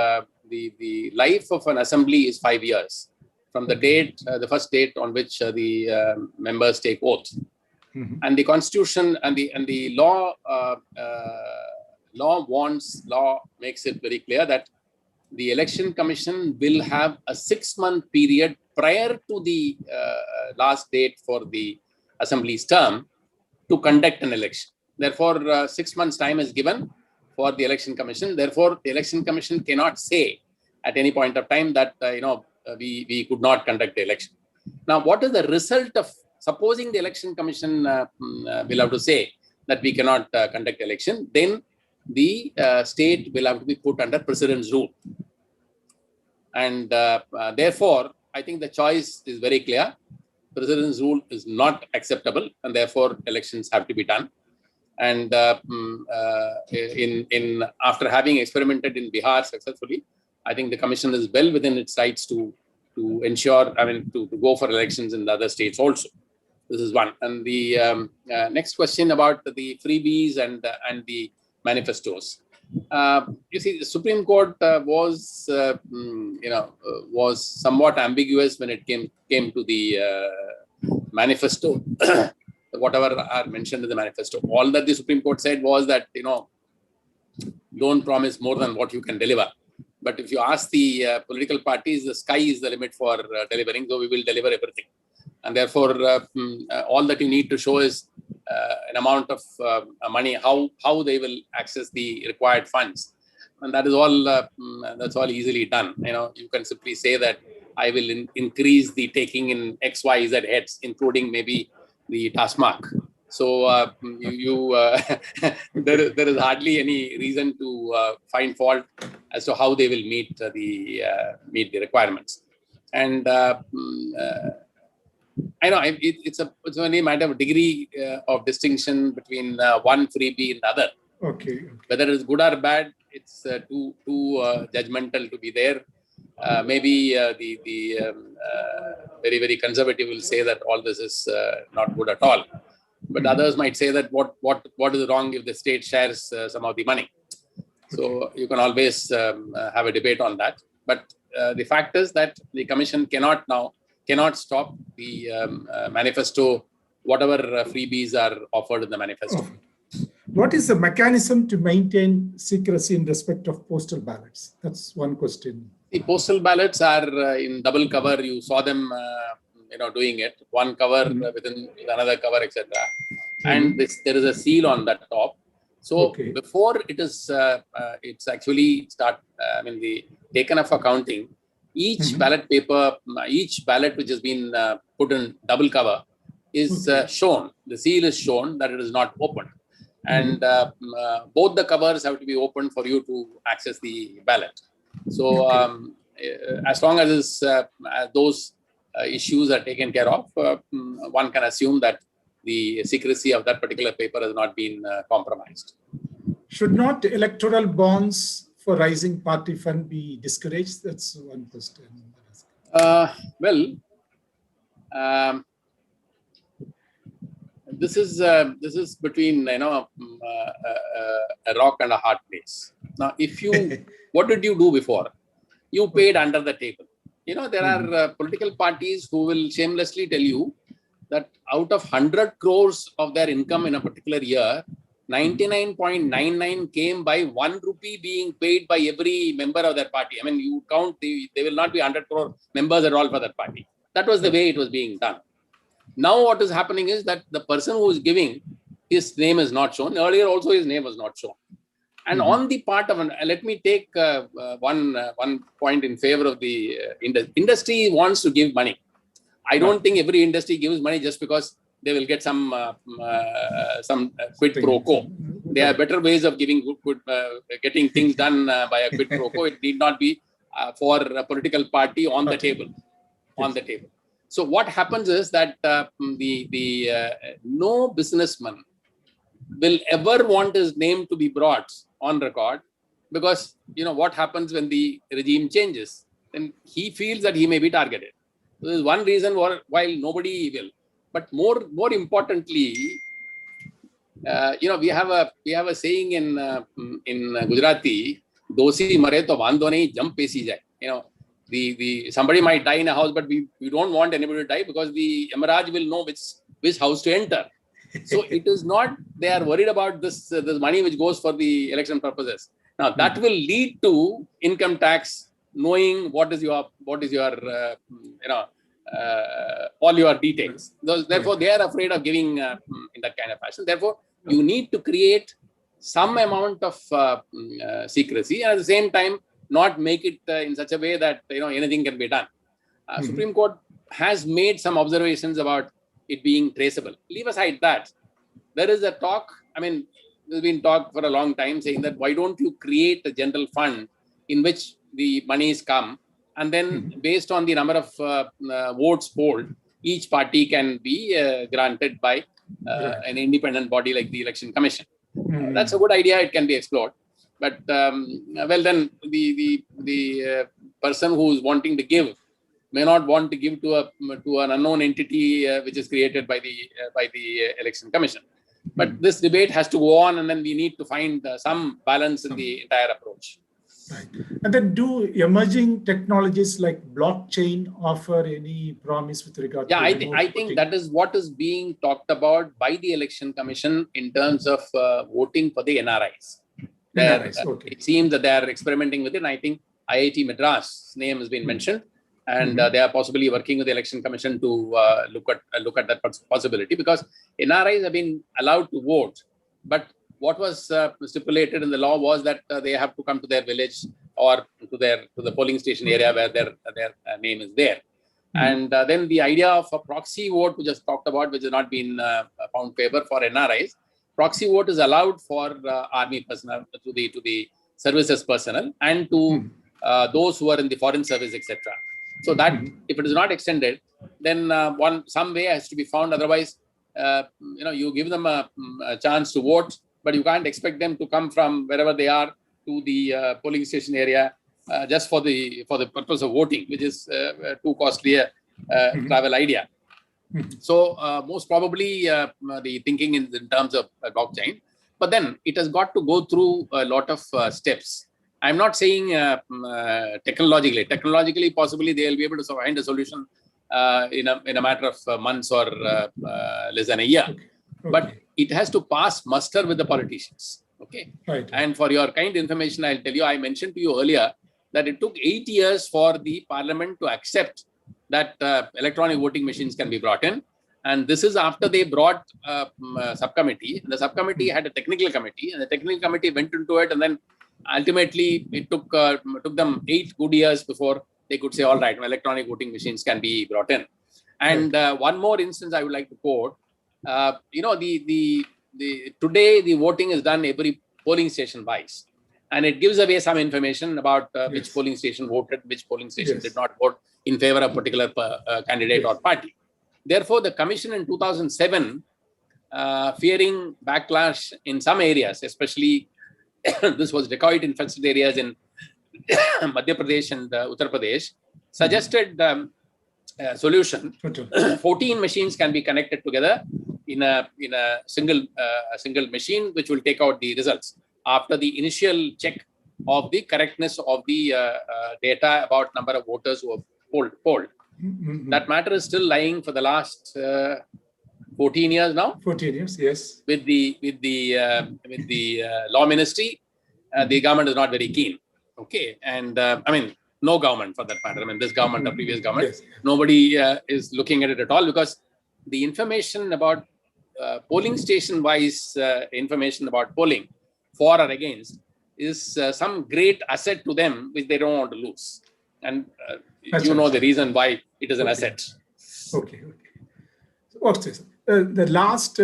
Speaker 2: life of an assembly is 5 years from the date, the first date on which the members take oath. And the Constitution and the law makes it very clear that the Election Commission will have a 6-month period prior to the last date for the Assembly's term to conduct an election. Therefore, 6 months' time is given for the Election Commission. Therefore, the Election Commission cannot say at any point of time that we could not conduct the election. Now, what is the result of supposing the Election Commission will have to say that we cannot conduct election? Then the state will have to be put under President's rule. And therefore, I think the choice is very clear. President's rule is not acceptable, and therefore elections have to be done. And after having experimented in Bihar successfully, I think the commission is well within its rights to ensure, to go for elections in the other states also. This is one. And the next question about the freebies and the manifestos. You see, the Supreme Court was somewhat ambiguous when it came to the manifesto. Whatever are mentioned in the manifesto. All that the Supreme Court said was that, don't promise more than what you can deliver. But if you ask the political parties, the sky is the limit for delivering, so we will deliver everything. And therefore, all that you need to show is an amount of money, how they will access the required funds. And that is all, that's all easily done. You can simply say that I will increase the taking in X, Y, Z heads, including maybe the taskmark. So there is hardly any reason to find fault as to how they will meet the requirements. And I know it's only a matter of degree of distinction between one freebie and the other.
Speaker 3: Okay.
Speaker 2: Whether it's good or bad, it's too judgmental to be there. Maybe the very, very conservative will say that all this is not good at all. But others might say that what is wrong if the state shares some of the money. So you can always have a debate on that. But the fact is that the commission cannot stop the manifesto, whatever freebies are offered in the manifesto.
Speaker 3: Oh. What is the mechanism to maintain secrecy in respect of postal ballots? That's one question.
Speaker 2: The postal ballots are in double cover. You saw them, doing it. One cover within another cover, etc. And there is a seal on that top. So before it is, it's actually the taken up for counting. Each ballot paper, each ballot which has been put in double cover is shown. The seal is shown that it is not opened. and both the covers have to be open for you to access the ballot. So as long as those issues are taken care of, one can assume that the secrecy of that particular paper has not been compromised.
Speaker 3: Should not electoral bonds for rising party fund be discouraged? That's one question.
Speaker 2: Well, this is between a rock and a hard place. Now, if you, what did you do before? You paid under the table. There are political parties who will shamelessly tell you that out of 100 crores of their income in a particular year, 99.99 came by 1 rupee being paid by every member of their party. I mean, you count, they will not be 100 crore members at all for that party. That was the way it was being done. Now what is happening is that the person who is giving, his name is not shown. Earlier also his name was not shown. And on the part of, let me take one point in favor of the industry wants to give money. I don't think every industry gives money just because they will get some quid pro quo. There are better ways of getting things done by a quid pro quo. It need not be for a political party on the table. On the table. So what happens is that no businessman will ever want his name to be brought on record, because what happens when the regime changes, then he feels that he may be targeted. This is one reason why nobody will. But more importantly, we have a saying in Gujarati, "Dosi mare to bandho nahi, jump pesi jai." Somebody might die in a house, but we don't want anybody to die because the Emiraj will know which house to enter. So it is not, they are worried about this money which goes for the election purposes. Now that will lead to income tax, knowing what is your all your details. Therefore, they are afraid of giving in that kind of fashion. Therefore, you need to create some amount of secrecy, and at the same time, not make it in such a way that anything can be done. Supreme Court has made some observations about it being traceable. Leave aside that, there is a talk. I mean, there's been talk for a long time saying that why don't you create a general fund in which the monies come, and then based on the number of votes polled, each party can be granted by an independent body like the Election Commission. That's a good idea. It can be explored. But well, then the person who is wanting to give may not want to give to an unknown entity which is created by the Election Commission. But this debate has to go on, and then we need to find some balance in the entire approach.
Speaker 3: Right. And then, do emerging technologies like blockchain offer any promise with regard to
Speaker 2: I think that is what is being talked about by the Election Commission in terms of voting for the NRIs. It seems that they are experimenting with it. And I think IIT Madras' name has been mentioned, and they are possibly working with the Election Commission to look at that possibility, because NRIs have been allowed to vote, but what was stipulated in the law was that they have to come to their village or to the polling station area where their name is there. And then the idea of a proxy vote, which is talked about, which has not been found favor for NRIs. Proxy vote is allowed for army personnel, to the services personnel, and to those who are in the foreign service, etc. So that if it is not extended, then some way has to be found. Otherwise, you give them a chance to vote, but you can't expect them to come from wherever they are to the polling station area just for the purpose of voting, which is too costly a travel idea. So most probably the thinking is in terms of blockchain, but then it has got to go through a lot of steps. I'm not saying technologically, possibly they will be able to find a solution in a matter of months or less than a year. But it has to pass muster with the politicians. Okay. Right. And for your kind information, I'll tell you, I mentioned to you earlier that it took 8 years for the parliament to accept that electronic voting machines can be brought in. And this is after they brought a subcommittee. The subcommittee had a technical committee, and the technical committee went into it. And then ultimately it took them 8 good years before they could say, all right, electronic voting machines can be brought in. And one more instance I would like to quote. The today the voting is done every polling station wise, and it gives away some information about which polling station voted, which polling station did not vote in favor of a particular candidate or party. Therefore, the commission in 2007, fearing backlash in some areas, especially this was dacoit infested areas in Madhya Pradesh and Uttar Pradesh, suggested a solution. 14 machines can be connected together in a single machine, which will take out the results after the initial check of the correctness of the data about number of voters who have polled. That matter is still lying for the last 14 years now.
Speaker 3: 14 years, yes.
Speaker 2: With the law ministry, the government is not very keen. Okay, and I mean, no government for that matter. I mean, this government or previous government, nobody is looking at it at all, because the information about polling station-wise information about polling for or against is some great asset to them, which they don't want to lose. And you know the reason why it is an asset.
Speaker 3: Okay. The last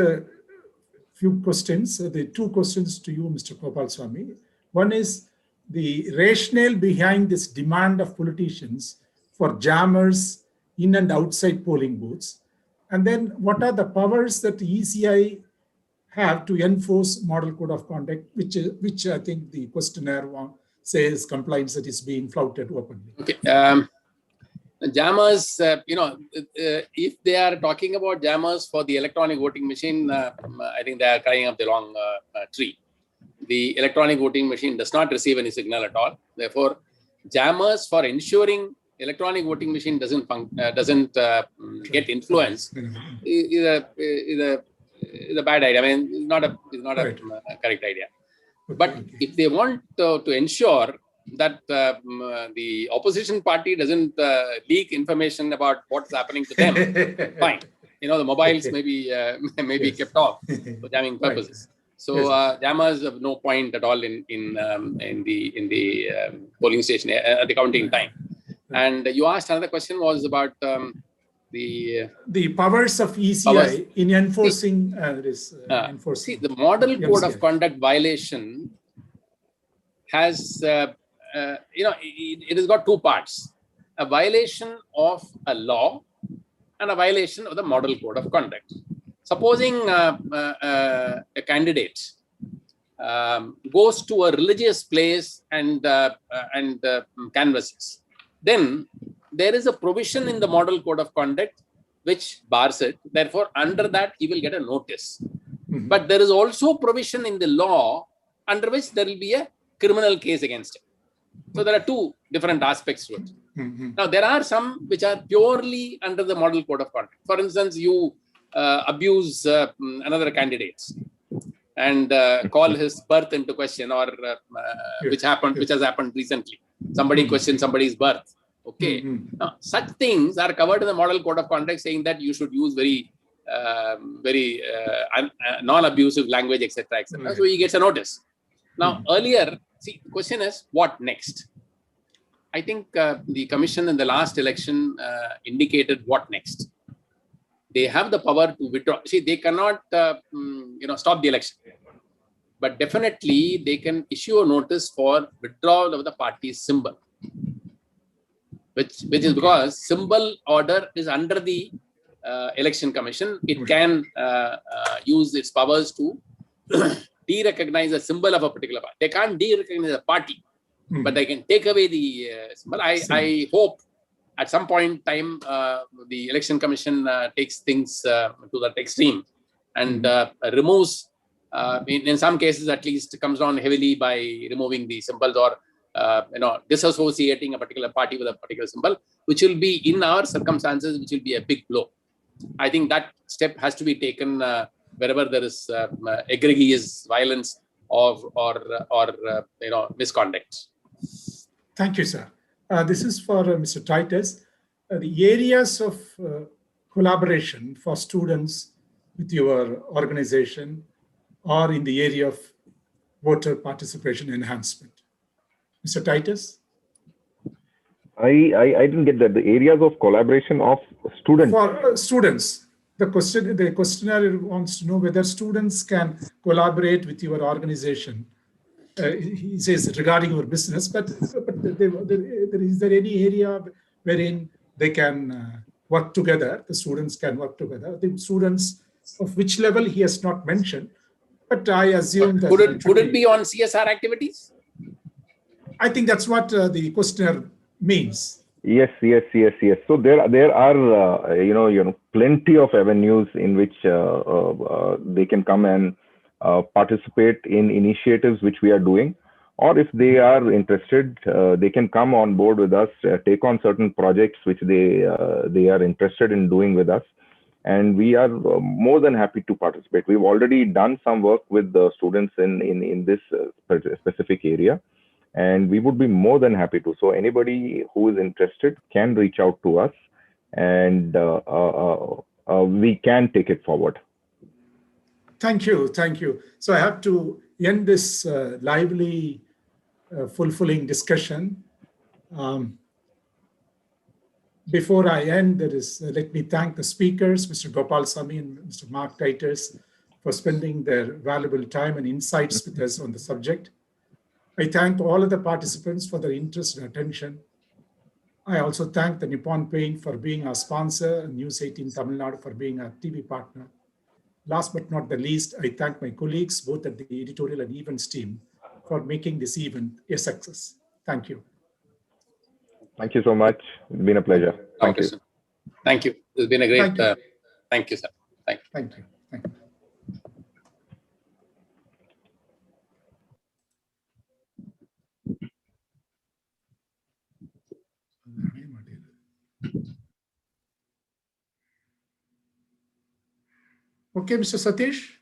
Speaker 3: few questions, the two questions to you, Mr. Gopal Swami. One is the rationale behind this demand of politicians for jammers in and outside polling booths. And then what are the powers that the ECI have to enforce model code of conduct, which I think the questionnaire says compliance that is being flouted openly.
Speaker 2: Okay. Jammers, if they are talking about jammers for the electronic voting machine, I think they are carrying up the wrong tree. The electronic voting machine does not receive any signal at all. Therefore, jammers for ensuring electronic voting machine doesn't get influence is a bad idea. I mean, it's not a correct idea. But if they want to ensure that the opposition party doesn't leak information about what's happening to them, fine. The mobiles may be kept off for jamming purposes. So jammers have no point at all in the polling station at the counting time. And you asked another question was about the
Speaker 3: powers of ECI in enforcing this.
Speaker 2: See, the model code of conduct violation has it has got two parts: a violation of a law and a violation of the model code of conduct. Supposing a candidate goes to a religious place and canvasses, then there is a provision in the model code of conduct which bars it. Therefore, under that, he will get a notice. But there is also provision in the law under which there will be a criminal case against him. So there are two different aspects to it. Now, there are some which are purely under the model code of conduct. For instance, you abuse another candidate and call his birth into question, or which has happened recently. Somebody questioned somebody's birth. Okay. Now, such things are covered in the model code of conduct, saying that you should use very non-abusive language, etc., etc. So he gets a notice. Now, earlier, see, the question is, what next? I think the commission in the last election indicated what next. They have the power to withdraw. See, they cannot, stop the election, but definitely they can issue a notice for withdrawal of the party's symbol, which is because symbol order is under the election commission. It can use its powers to de-recognize a symbol of a particular party. They can't de-recognize a party, but they can take away the symbol. I hope at some point in time, the election commission takes things to that extreme and removes, in some cases at least, comes down heavily by removing the symbols or disassociating a particular party with a particular symbol, which will be, in our circumstances, which will be a big blow. I think that step has to be taken wherever there is egregious violence or misconduct.
Speaker 3: Thank you, sir. This is for Mr. Titus. The areas of collaboration for students with your organization or in the area of voter participation enhancement. Mr. Titus?
Speaker 4: I didn't get that. The areas of collaboration of students.
Speaker 3: For students The questionnaire wants to know whether students can collaborate with your organization. He says regarding your business, but is there any area wherein they can work together? The students can work together. The students of which level he has not mentioned, but I assume that
Speaker 2: Would it be on CSR activities?
Speaker 3: I think that's what the questionnaire means.
Speaker 4: Yes. So there are plenty of avenues in which they can come and participate in initiatives which we are doing, or if they are interested, they can come on board with us, take on certain projects which they are interested in doing with us, and we are more than happy to participate. We've already done some work with the students in this specific area, and we would be more than happy to. So anybody who is interested can reach out to us, and we can take it forward.
Speaker 3: Thank you. So I have to end this lively, fulfilling discussion. Before I end, let me thank the speakers, Mr. Gopal Sami and Mr. Mark Titus, for spending their valuable time and insights with us on the subject. I thank all of the participants for their interest and attention. I also thank the Nippon Paint for being our sponsor and News 18 Tamil Nadu for being our TV partner. Last but not the least, I thank my colleagues, both at the editorial and events team, for making this event a success. Thank you.
Speaker 4: Thank you so much. It's been a pleasure. Thank you.
Speaker 2: Thank you. It's been a great. Thank you, sir. Thank you.
Speaker 3: Thank you. Thank you. Okay, Mr. Satish.